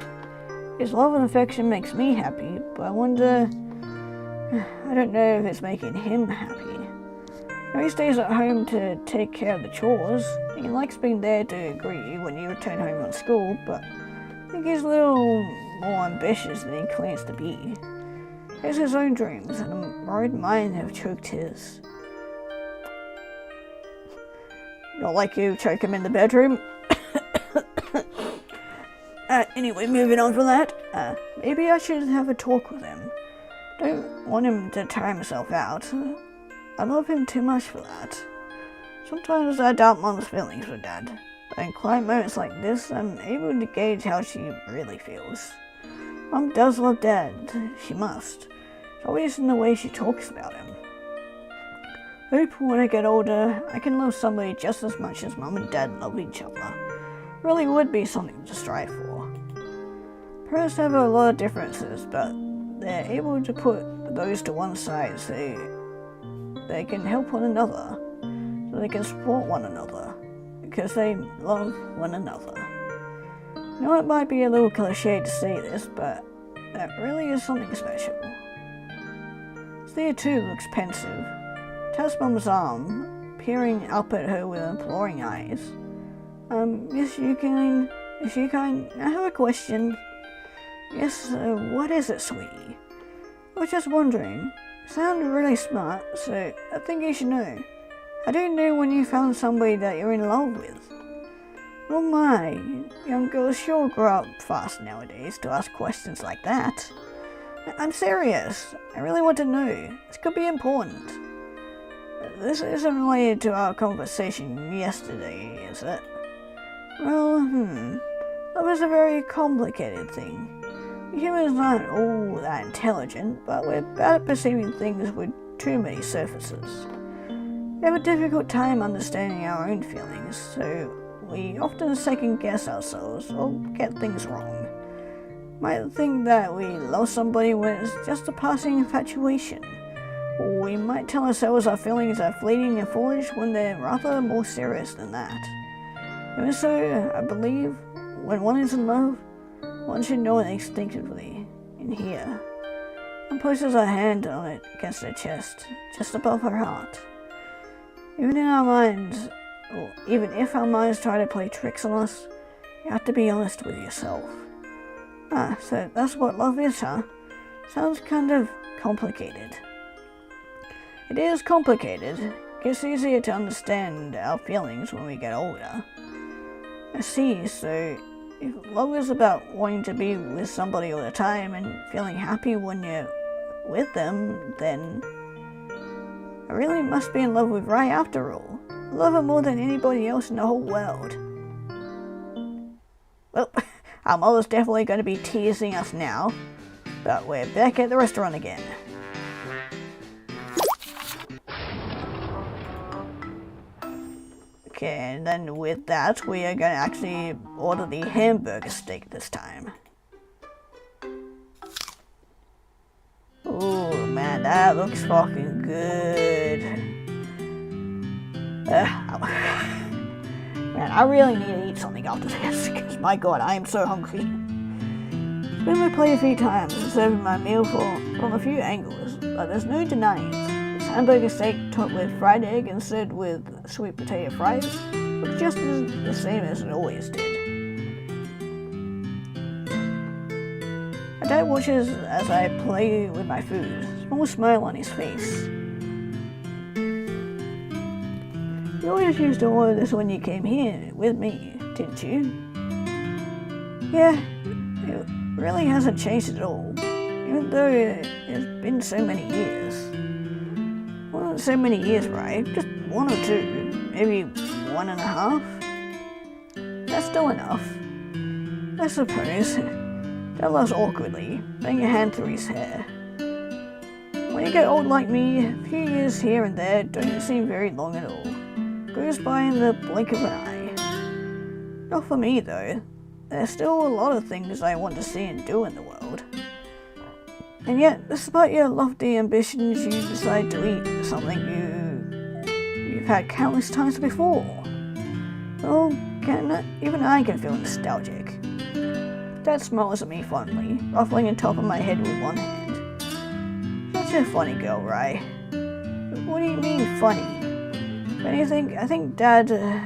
His love and affection makes me happy, but I wonder... I don't know if it's making him happy. He stays at home to take care of the chores. He likes being there to agree when you return home from school, but I think he's a little more ambitious than he claims to be. He has his own dreams, and I'm worried mine have choked his. Not like you choke him in the bedroom. Anyway, moving on from that. Maybe I should have a talk with him. Don't want him to tire himself out. I love him too much for that. Sometimes I doubt Mom's feelings for Dad, but in quiet moments like this, I'm able to gauge how she really feels. Mom does love Dad. She must. It's obvious in the way she talks about him. Hope when I get older, I can love somebody just as much as Mom and Dad love each other. Really would be something to strive for. Parents have a lot of differences, but they're able to put those to one side so they can help one another, so they can support one another, because they love one another. I know it might be a little cliche to say this, but that really is something special. Thea too looks pensive, taps Mom's arm, peering up at her with imploring eyes. Miss Yukine, I have a question. Yes, what is it, sweetie? I was just wondering. You sound really smart, so I think you should know. How do you know when you found somebody that you're in love with? Oh my, young girls sure grow up fast nowadays to ask questions like that. I'm serious. I really want to know. This could be important. This isn't related to our conversation yesterday, is it? Well, love is a very complicated thing. Humans aren't all that intelligent, but we're bad at perceiving things with too many surfaces. We have a difficult time understanding our own feelings, so we often second-guess ourselves or get things wrong. Might think that we love somebody when it's just a passing infatuation, or we might tell ourselves our feelings are fleeting and foolish when they're rather more serious than that. Even so, I believe, when one is in love, one should know it instinctively. In here, one places her hand on it against her chest, just above her heart. Even in our minds, or even if our minds try to play tricks on us, you have to be honest with yourself. Ah, so that's what love is, huh? Sounds kind of complicated. It is complicated. It gets easier to understand our feelings when we get older. I see, so if love is about wanting to be with somebody all the time and feeling happy when you're with them, then I really must be in love with Rai after all. I love her more than anybody else in the whole world. Well, our mother's definitely going to be teasing us now, but we're back at the restaurant again. Okay, and then with that, we are going to actually order the hamburger steak this time. Oh man, that looks fucking good. Man, I really need to eat something after this, because my god, I am so hungry. Spin my plate a few times and serving my meal from a few angles, but there's no denying it. This hamburger steak topped with fried egg and served with sweet potato fries looks just the same as it always did. My dad watches as I play with my food, a small smile on his face. You always used to order this when you came here with me, didn't you? Yeah, it really hasn't changed at all, even though it's been so many years. Well, not so many years, right? Just 1 or 2, maybe 1.5. That's still enough, I suppose. Dad laughs awkwardly, running a hand through his hair. When you get old like me, a few years here and there don't seem very long at all. Goes by in the blink of an eye. Not for me though. There's still a lot of things I want to see and do in the world. And yet, despite your lofty ambitions, you decide to eat something you've had countless times before. Well, even I can feel nostalgic. Dad smiles at me fondly, ruffling the top of my head with one hand. Such a funny girl, Rai. What do you mean funny? If anything, I think Dad's the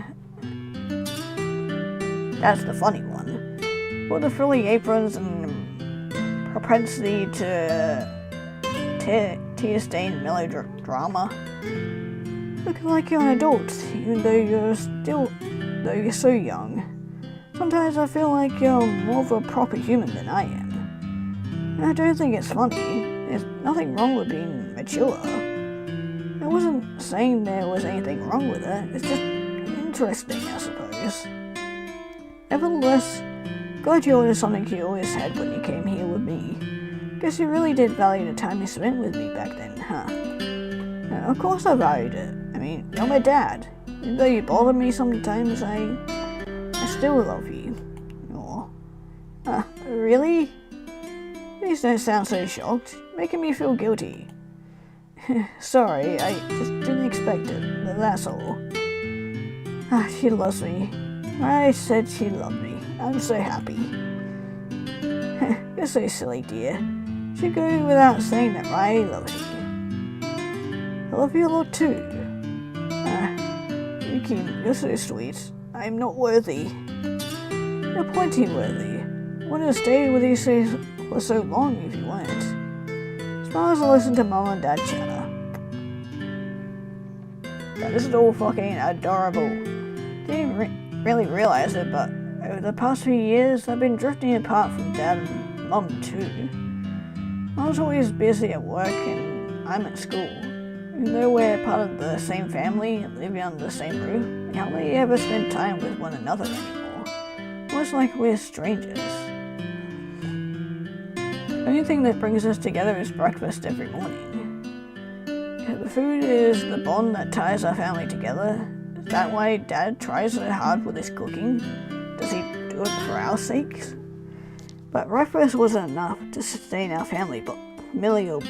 funny one. All the frilly aprons and propensity to tear-stained melodrama. Looking like you're an adult, even though you're so young. Sometimes I feel like you're more of a proper human than I am. And I don't think it's funny. There's nothing wrong with being mature. I wasn't saying there was anything wrong with it, it's just interesting, I suppose. Nevertheless, glad you ordered something you always had when you came here with me. Guess you really did value the time you spent with me back then, huh? Of course I valued it. I mean, you're my dad. Even though you bother me sometimes, I still love you. Aw. Really? Please don't sound so shocked, making me feel guilty. Sorry, I just didn't expect it, but that's all. She loves me. I said she loved me. I'm so happy. You're so silly, dear. Should go without saying that Rai loves you. I love you a lot too. Yuki, you're so sweet. I'm not worthy. You're plenty worthy. I wanted to stay with you for so long if you weren't. Smile as I listen to Mom and Dad chatter. Now, this is all fucking adorable. Didn't really realize it, but over the past few years, I've been drifting apart from Dad and Mom too. Mom's always busy at work and I'm at school. Even though we're part of the same family and living under the same roof, we hardly ever spend time with one another anymore. Almost like we're strangers. The only thing that brings us together is breakfast every morning. The food is the bond that ties our family together. Is that why Dad tries so hard with his cooking? Does he do it for our sakes? But breakfast wasn't enough to sustain our family familial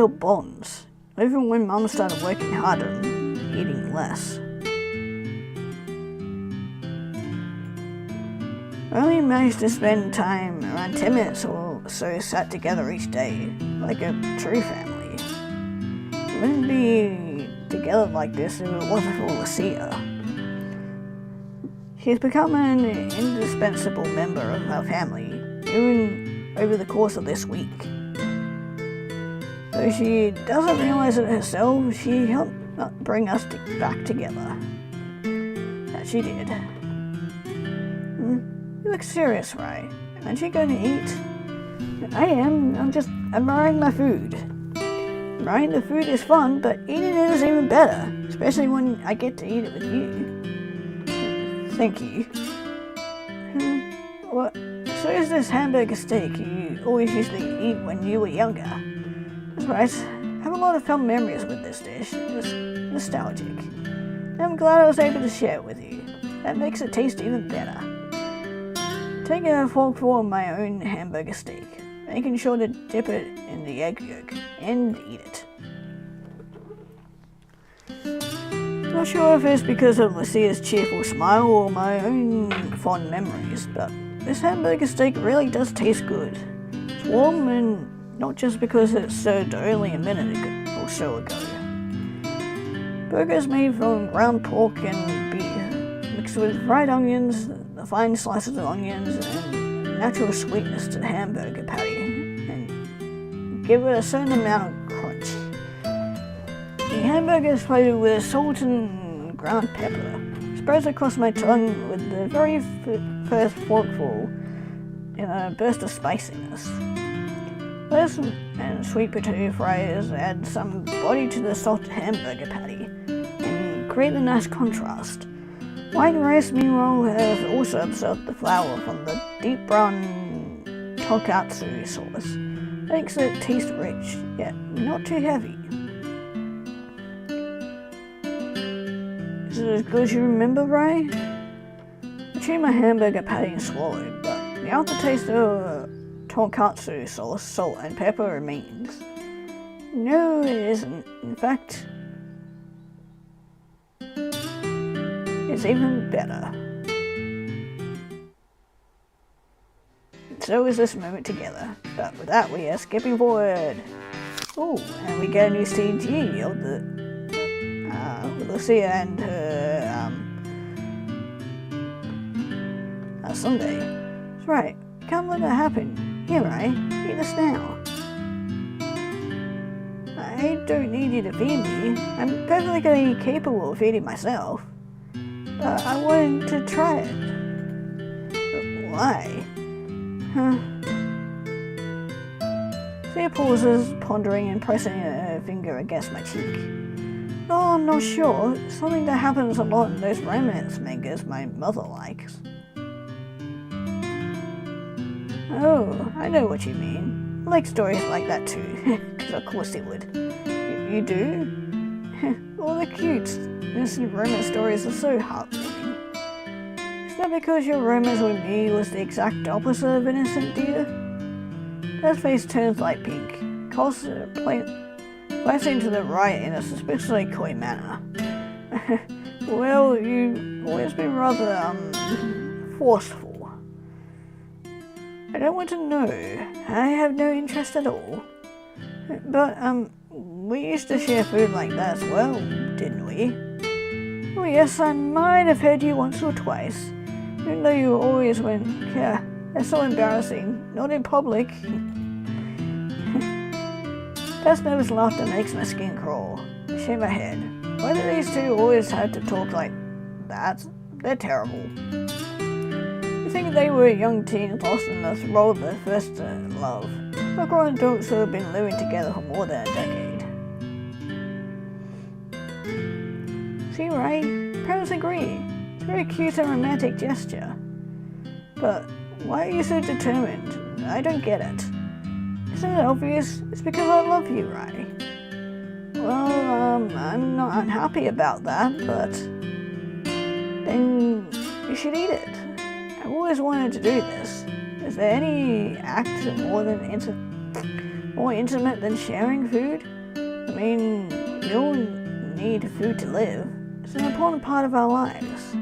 bonds, even when Mum started working harder and eating less. We only managed to spend time around 10 minutes or so sat together each day, like a true family. We wouldn't be together like this if it wasn't for Lucia. She's become an indispensable member of our family, even over the course of this week. Though she doesn't realize it herself, she helped bring us back together. That she did. You look serious, Ray. Aren't you going to eat? I am. I'm just admiring my food. Admiring the food is fun, but eating it is even better, especially when I get to eat it with you. Thank you. What? So is this hamburger steak you always used to eat when you were younger? That's right. I have a lot of fond memories with this dish. It's nostalgic. And I'm glad I was able to share it with you. That makes it taste even better. Take a forkful of my own hamburger steak, making sure to dip it in the egg yolk and eat it. Not sure if it's because of Lucia's cheerful smile or my own fond memories, but this hamburger steak really does taste good. It's warm, and not just because it's served only a minute or so ago. Burgers made from ground pork and beef, mixed with fried onions, the fine slices of onions, and natural sweetness to the hamburger patty, and give it a certain amount of crunch. The hamburger is flavored with salt and ground pepper, spreads across my tongue with the very first forkful in a burst of spiciness. Lettuce and sweet potato fries add some body to the soft hamburger patty and create a nice contrast. White rice, meanwhile, has also absorbed the flour from the deep brown tonkatsu sauce. Makes it taste rich, yet not too heavy. Is it as good as you remember, Ray? I chewed my hamburger patty and swallowed, but the aftertaste of tonkatsu sauce, salt, and pepper remains. No, it isn't. In fact, it's even better. And so is this moment together. But with that, we are skipping forward. Oh, and we get a new CG of the with Lucia and her sundae. That's right. Can't let that happen. Here, Ray. Eat this now. I don't need you to feed me. I'm perfectly capable of feeding myself. But I wanted to try it. But why? Thea pauses, pondering and pressing her finger against my cheek. Oh, I'm not sure. It's something that happens a lot in those romance mangas my mother likes. Oh, I know what you mean. I like stories like that too, because of course it would. You do? All the cute, innocent romance stories are so heartwarming. Is that because your romance with me was the exact opposite of innocent, dear? Dad's face turns light pink, glancing to the right in a suspiciously coy manner. Well, you've always been rather, forceful. I don't want to know. I have no interest at all. But, we used to share food like that as well, didn't we? Oh yes, I might have heard you once or twice. Even though you always went, yeah, that's so embarrassing. Not in public. Dad's nervous laughter makes my skin crawl. I shake my head. Why do these two always have to talk like that? They're terrible. You think they were young teens lost in the role of their first love. But grown adults who have been living together for more than a decade. See, Ray? Parents agree. It's a very cute and romantic gesture. But why are you so determined? I don't get it. Isn't it obvious? It's because I love you, Ray. Well, I'm not unhappy about that, but then you should eat it. I've always wanted to do this. Is there any act more intimate than sharing food? I mean, we all need food to live. It's an important part of our lives.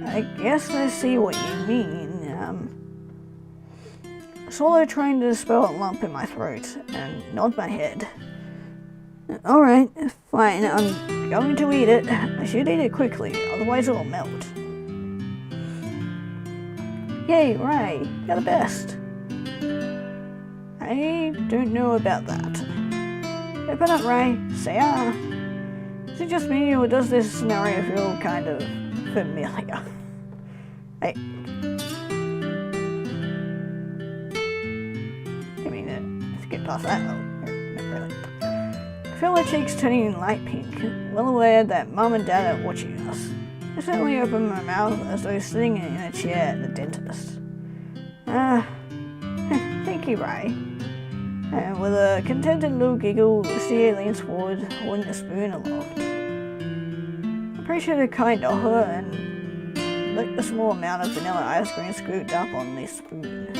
I guess I see what you mean. swallow trying to dispel a lump in my throat, and nod my head. Alright, fine, I'm going to eat it. I should eat it quickly, otherwise it'll melt. Yay, Ray, you're the best. I don't know about that. Open up, Ray. Say ah. Is it just me, or does this scenario feel kind of familiar? Hey. I mean, let's get past that. Oh, no, really. I feel my cheeks turning light pink, well aware that Mum and Dad are watching us. I suddenly open my mouth as though sitting in a chair at the dentist. Thank you, Ray. And with a contented little giggle, Lucia leans forward, holding the spoon aloft. I appreciate the kind offer and lick the small amount of vanilla ice cream scooped up on this spoon.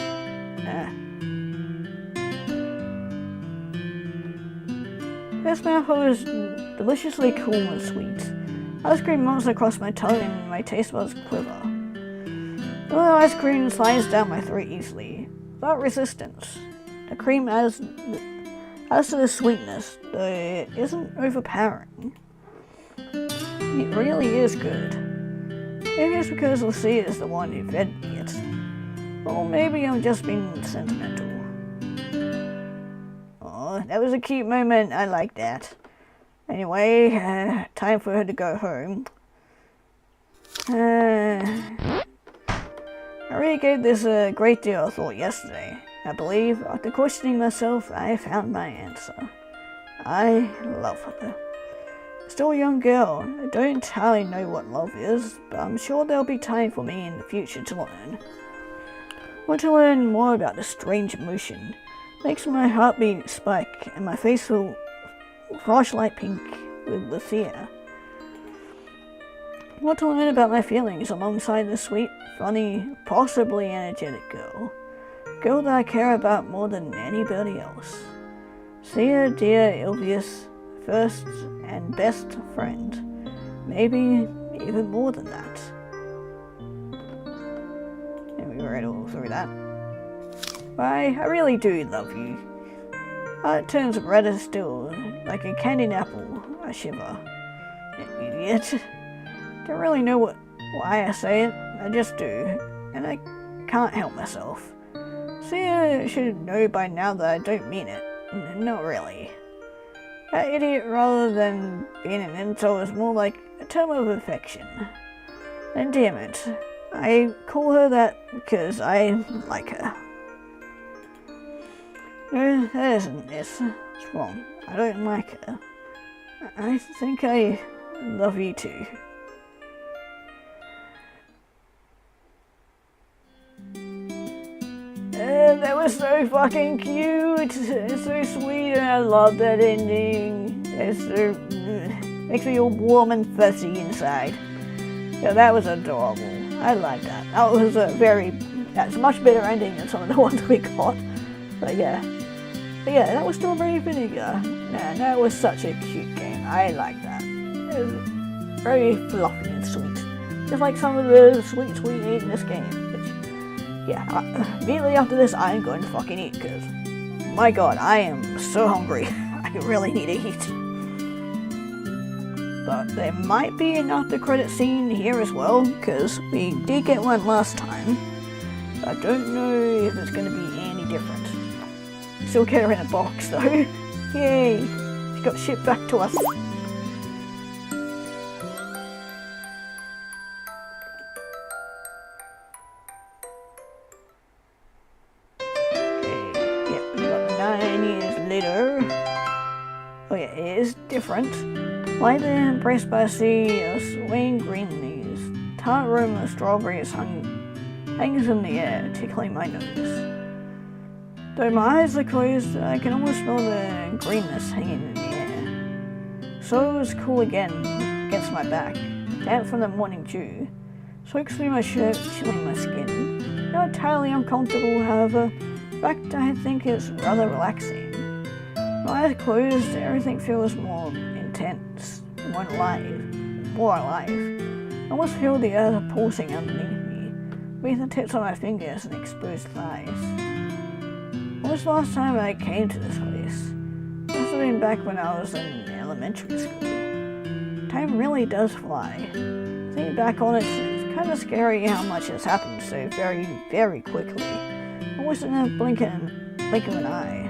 This mouthful is deliciously cool and sweet. Ice cream melts across my tongue and my taste buds quiver. Vanilla ice cream slides down my throat easily, without resistance. The cream adds to the sweetness, though it isn't overpowering. It really is good. Maybe it's because Lucia is the one who fed me it. Or maybe I'm just being sentimental. Oh, that was a cute moment, I like that. Anyway, time for her to go home. I really gave this a great deal of thought yesterday. I believe, after questioning myself, I found my answer. I love her. Still a young girl, I don't entirely know what love is, but I'm sure there'll be time for me in the future to learn. I want to learn more about this strange emotion. It makes my heartbeat spike and my face feel flashlight pink with Lucia. I want to learn about my feelings alongside this sweet, funny, possibly energetic girl. Girl that I care about more than anybody else. See her, dear Ilvius, first and best friend. Maybe even more than that. And we read all through that. I really do love you. It turns redder still, like a candied apple. I shiver. Idiot. Don't really know why I say it. I just do. And I can't help myself. See, should know by now that I don't mean it. Not really. That idiot, rather than being an insult, is more like a term of affection. And damn it, I call her that because I like her. No, that isn't it. It's wrong. I don't like her. I think I love you too. That was so fucking cute. It's so sweet and I love that ending. It's so... makes me all warm and fuzzy inside. Yeah, that was adorable. I like that. That was that's a much better ending than some of the ones we got. But yeah, that was Strawberry Vinegar. Man, that was such a cute game. I like that. It was very fluffy and sweet. Just like some of the sweets we ate in this game. Yeah, immediately after this, I'm going to fucking eat, because, my god, I am so hungry. I really need to eat. But there might be an after credit scene here as well, because we did get one last time. I don't know if it's going to be any different. Still get her in a box, though. Yay! She got shipped back to us. Different. Lie there embraced by a sea of swaying green leaves. Tart aroma of strawberries hangs in the air, tickling my nose. Though my eyes are closed, I can almost smell the greenness hanging in the air. So it was cool again against my back, damp from the morning dew. Soaks through my shirt, chilling my skin. Not entirely uncomfortable, however. In fact, I think it's rather relaxing. My eyes closed, everything feels more intense, more alive. I almost feel the earth pulsing underneath me, beneath the tips of my fingers and exposed thighs. When was the last time I came to this place? Must have been back when I was in elementary school. Time really does fly. Thinking back on it, it's kind of scary how much has happened so very, very quickly. Almost in a blink of an eye.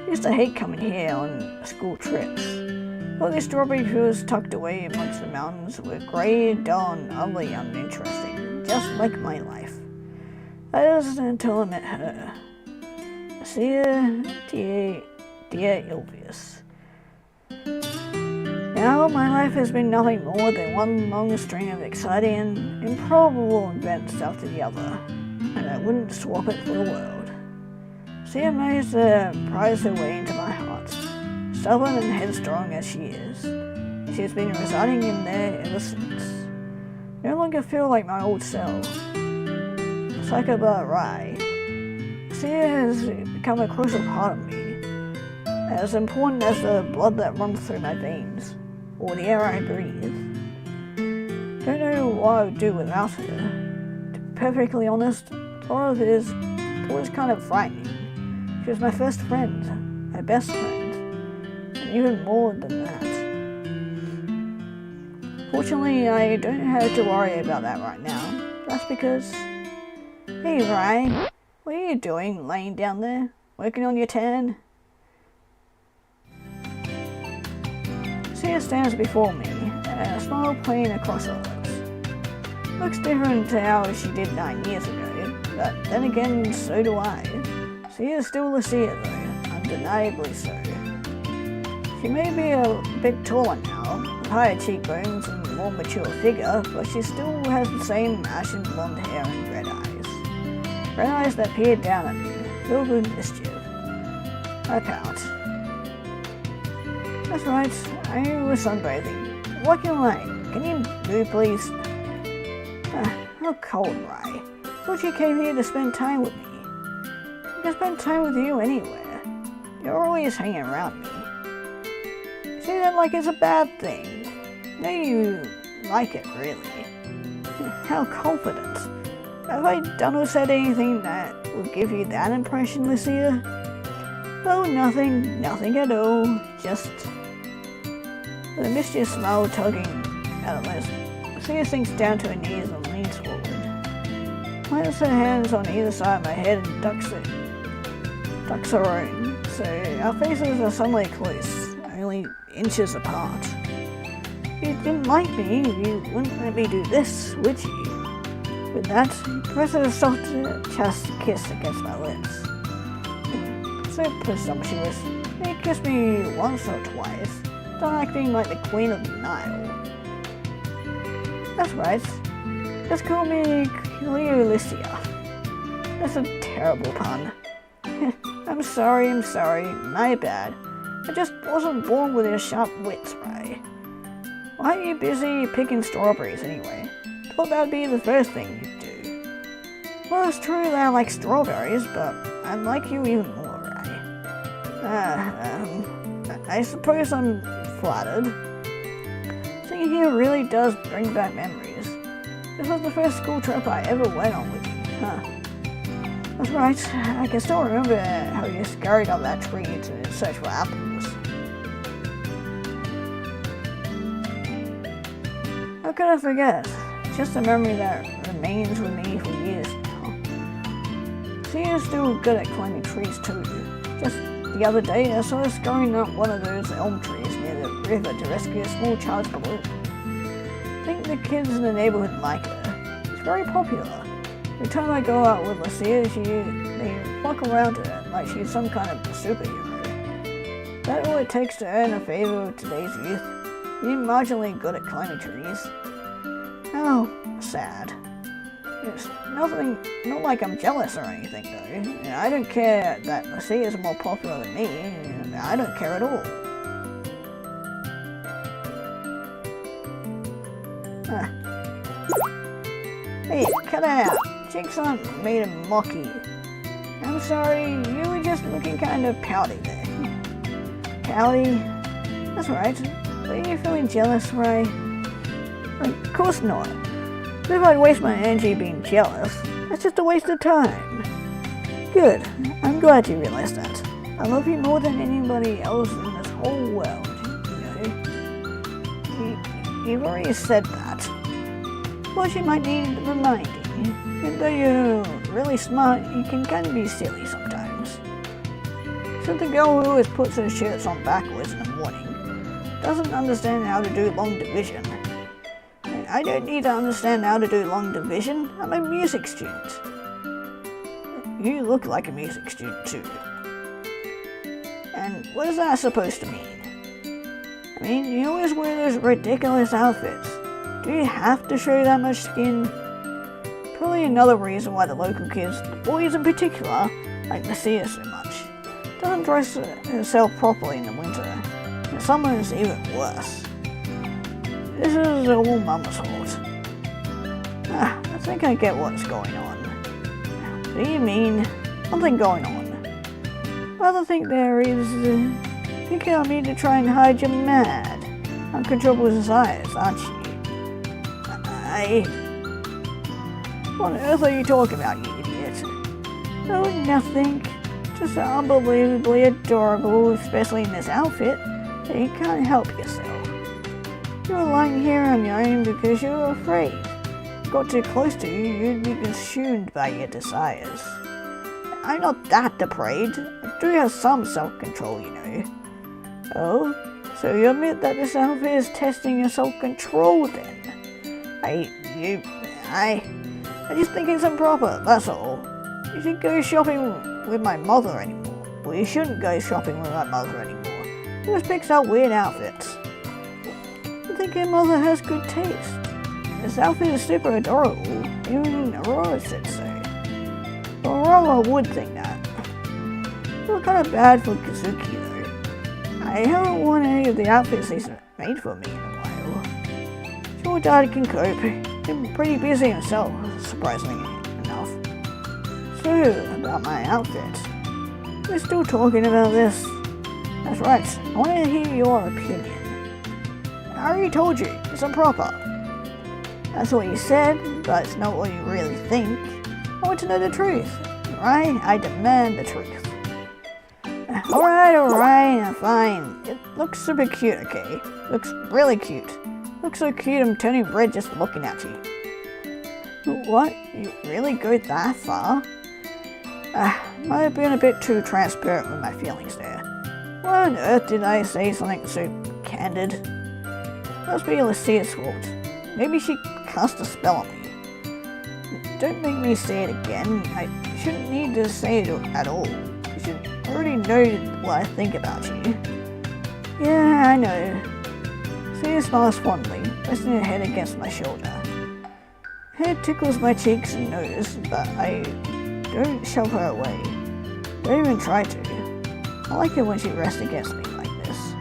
I used to hate coming here on school trips. All these strawberry fields tucked away amongst the mountains were grey, dull, and ugly and uninteresting, just like my life. That is until I met her. Dear Ilvius. Now my life has been nothing more than one long string of exciting and improbable events after the other, and I wouldn't swap it for the world. Sia managed to prize her way into my heart, stubborn and headstrong as she is. She has been residing in there ever since. I no longer feel like my old self. Psychopath Rai. Sia has become a crucial part of me, as important as the blood that runs through my veins, or the air I breathe. Don't know what I would do without her. To be perfectly honest, thought of it is always kind of frightening. She was my first friend, my best friend, and even more than that. Fortunately, I don't have to worry about that right now. That's because... Hey, Rai, what are you doing laying down there? Working on your tan? Sia stands before me, a smile playing across her lips. Looks different to how she did 9 years ago, but then again, so do I. Sia is still Lucia though, undeniably so. She may be a bit taller now, with higher cheekbones and a more mature figure, but she still has the same ashen blonde hair and red eyes. Red eyes that peered down at me, filled with mischief. I pout. That's right, I was sunbathing. What can you like? Can you move, please? How cold, Rai. Thought you came here to spend time with me. I can spend time with you anywhere. You're always hanging around me. You say that like it's a bad thing. No, you like it, really. How confident. Have I done or said anything that would give you that impression, Lucia? Oh, nothing at all. Just... With a mischievous smile tugging at her lips, Lucia sinks down to her knees and leans forward. Plants her hands on either side of my head and ducks her own, so our faces are suddenly close, only inches apart. If you didn't like me, you wouldn't let me do this, would you? With that, presses a soft chest kiss against my lips. So presumptuous. He kissed me once or twice, done acting like the Queen of the Nile. That's right. Just call me Cleolicia. That's a terrible pun. I'm sorry, my bad. I just wasn't born with your sharp wits, Ray. Why are you busy picking strawberries anyway? Thought that'd be the first thing you'd do. Well, it's true that I like strawberries, but I like you even more, Ray. I suppose I'm flattered. Seeing here really does bring back memories. This was the first school trip I ever went on with you, huh? That's right, I can still remember how you scurried up that tree to search for apples. How could I forget? It's just a memory that remains with me for years now. She is still good at climbing trees too. Just the other day I saw her scurrying up one of those elm trees near the river to rescue a small child's balloon. I think the kids in the neighborhood like her. She's very popular. Every time I go out with Lucia, they flock around her like she's some kind of superhero. Is that all it takes to earn the favor of today's youth? Being marginally good at climbing trees. Oh, sad. It's nothing, not like I'm jealous or anything though. I don't care that Lucia is more popular than me. I don't care at all. Hey, cut out. Chicks aren't made to mock you. I'm sorry, you were just looking kind of pouty there. Pouty? That's right. Are you feeling jealous, Ray? Of course not. If I'd waste my energy being jealous, that's just a waste of time. Good. I'm glad you realized that. I love you more than anybody else in this whole world, You've already said that. Plus, you might need reminding. Even though you're really smart, you can kind of be silly sometimes. So the girl who always puts her shirts on backwards in the morning doesn't understand how to do long division. And I don't need to understand how to do long division. I'm a music student. You look like a music student too. And what is that supposed to mean? I mean, you always wear those ridiculous outfits. Do you have to show that much skin? Probably another reason why the local kids, the boys in particular, like to see her so much. Doesn't dress herself properly in the winter. In summer it's even worse. This is all Mama's fault. I think I get what's going on. What do you mean? Something going on. I think there is. Think you'll need to try and hide your mad, uncontrollable desires, aren't you? What on earth are you talking about, you idiot? Oh, nothing. Just unbelievably adorable, especially in this outfit, that you can't help yourself. You were lying here on your own because you were afraid. If you got too close to you, you'd be consumed by your desires. I'm not that depraved. I do have some self-control, Oh, so you admit that this outfit is testing your self-control then? I just think it's improper, that's all. You should go shopping with my mother anymore. Well, you shouldn't go shopping with my mother anymore. She always picks out weird outfits. I think your mother has good taste. This outfit is super adorable. Even Aurora said so. Aurora would think that. You look kind of bad for Kazuki though. I haven't worn any of the outfits he's made for me in a while. Sure, Dad can cope. He's been pretty busy himself, surprisingly enough. So, about my outfit. We're still talking about this. That's right, I want to hear your opinion. I already told you, it's improper. That's what you said, but it's not what you really think. I want to know the truth, right? I demand the truth. Alright, fine. It looks super cute, okay? Looks really cute. Looks so cute I'm turning red just looking at you. What? You really go that far? Might have been a bit too transparent with my feelings there. Why on earth did I say something so candid? Must be Lucia's fault. Maybe she cast a spell on me. Don't make me say it again. I shouldn't need to say it at all. You should already know what I think about you. Yeah, I know. Lucia smiles fondly, resting her head against my shoulder. Her head tickles my cheeks and nose, but I don't shove her away. Don't even try to. I like it when she rests against me like this.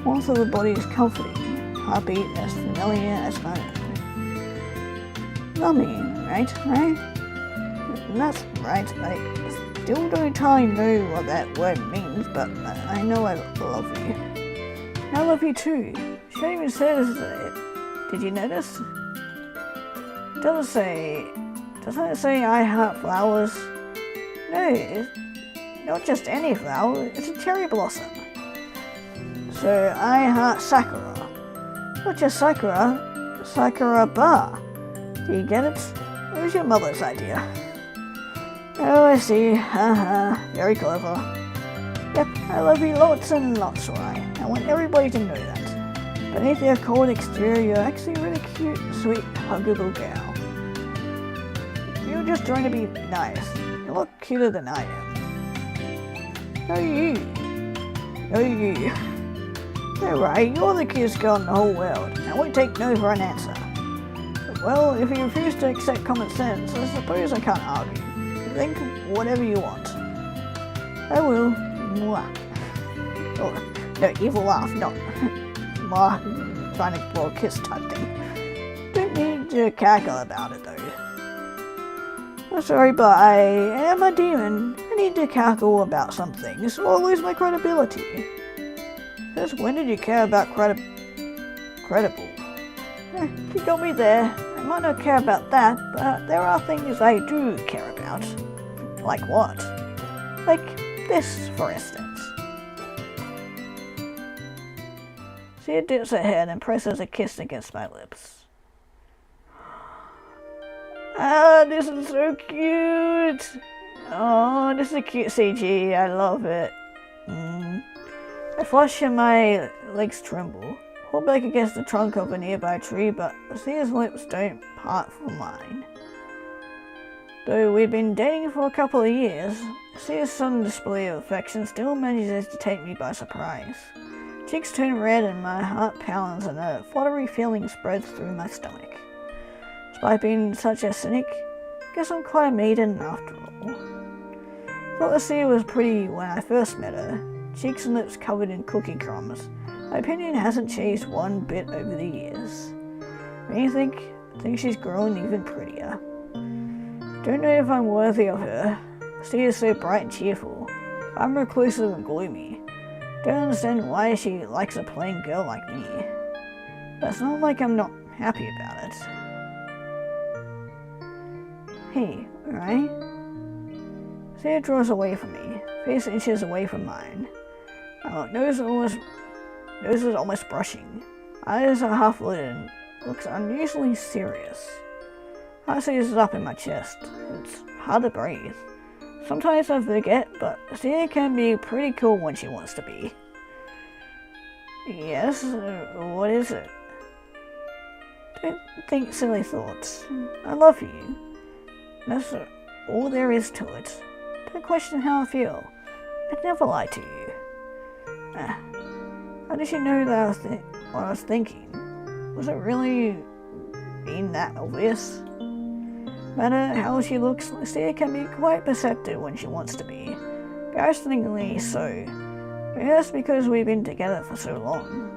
Warmth of the body is comforting. Heartbeat as familiar as my own. Love me, right? That's right. I still don't entirely know what that word means, but I know I love you. And I love you too. She even says it. Did you notice? Doesn't it say I heart flowers? No, it's not just any flower, it's a cherry blossom. So I heart Sakura. Not just Sakura, Sakura bar. Do you get it? It was your mother's idea. Oh, I see. Very clever. Yep, I love you lots and lots, right? I want everybody to know that. Beneath your cold exterior, you're actually a really cute, sweet, huggable gal. You're just trying to be nice. You look cuter than I am. No, you. Alright, you're the cutest girl in the whole world. I won't take no for an answer. Well, if you refuse to accept common sense, I suppose I can't argue. Think whatever you want. I will. Mwah. Oh, no, evil laugh, not mwah, trying to blow a kiss type thing. Don't need to cackle about it though. I'm sorry, but I am a demon. I need to cackle about some things, or I'll lose my credibility. Since when did you care about credible? You got me there. I might not care about that, but there are things I do care about. Like what? Like this, for instance. Sia dips her head and presses a kiss against my lips. Ah, this is so cute! Oh, this is a cute CG, I love it. I flush and my legs tremble. Hold back against the trunk of a nearby tree, but Sia's lips don't part from mine. Though we've been dating for a couple of years, Sia's sudden display of affection still manages to take me by surprise. Cheeks turn red and my heart pounds and a fluttery feeling spreads through my stomach. Despite being such a cynic, guess I'm quite a maiden after all. Thought Sia was pretty when I first met her, cheeks and lips covered in cookie crumbs. My opinion hasn't changed one bit over the years. If anything, I think she's grown even prettier. Don't know if I'm worthy of her. Sia's so bright and cheerful. I'm reclusive and gloomy. Don't understand why she likes a plain girl like me. But it's not like I'm not happy about it. Hey, alright? Sia draws away from me, face inches away from mine. Nose is almost brushing. Eyes are half lit and looks unusually serious. Heart seizes up in my chest. It's hard to breathe. Sometimes I forget, but Sia can be pretty cool when she wants to be. Yes, what is it? Don't think silly thoughts. I love you. That's all there is to it. Don't question how I feel. I'd never lie to you. How did you know that what I was thinking? Was it really being that obvious? No matter how she looks, Sia can be quite perceptive when she wants to be. Embarrassingly so. Maybe that's because we've been together for so long.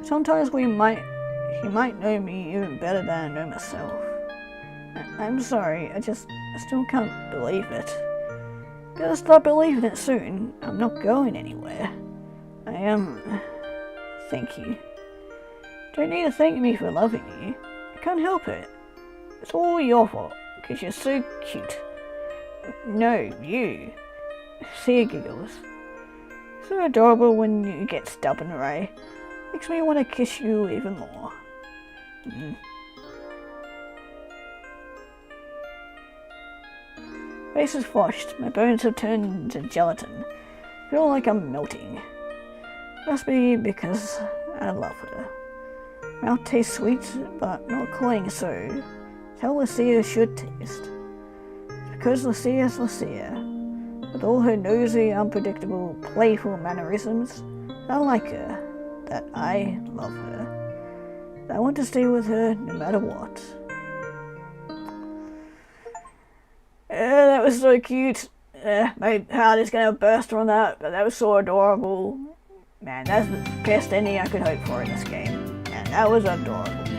Sometimes she might know me even better than I know myself. I'm sorry, I still can't believe it. Better start believing it soon. I'm not going anywhere. I am. Thank you. Don't need to thank me for loving you. I can't help it. It's all your fault, because you're so cute. No, you. Sia giggles. So adorable when you get stubborn, Ray. Makes me want to kiss you even more. Face is flushed, my bones have turned into gelatin. I feel like I'm melting. Must be because I love her. Mouth tastes sweet, but not cloying so. It's how Lucia should taste. It's because Lucia's Lucia. With all her nosy, unpredictable, playful mannerisms, I like her. That I love her. That I want to stay with her no matter what. That was so cute. My heart is gonna burst from that, but that was so adorable. Man, that's the best ending I could hope for in this game. And that was adorable.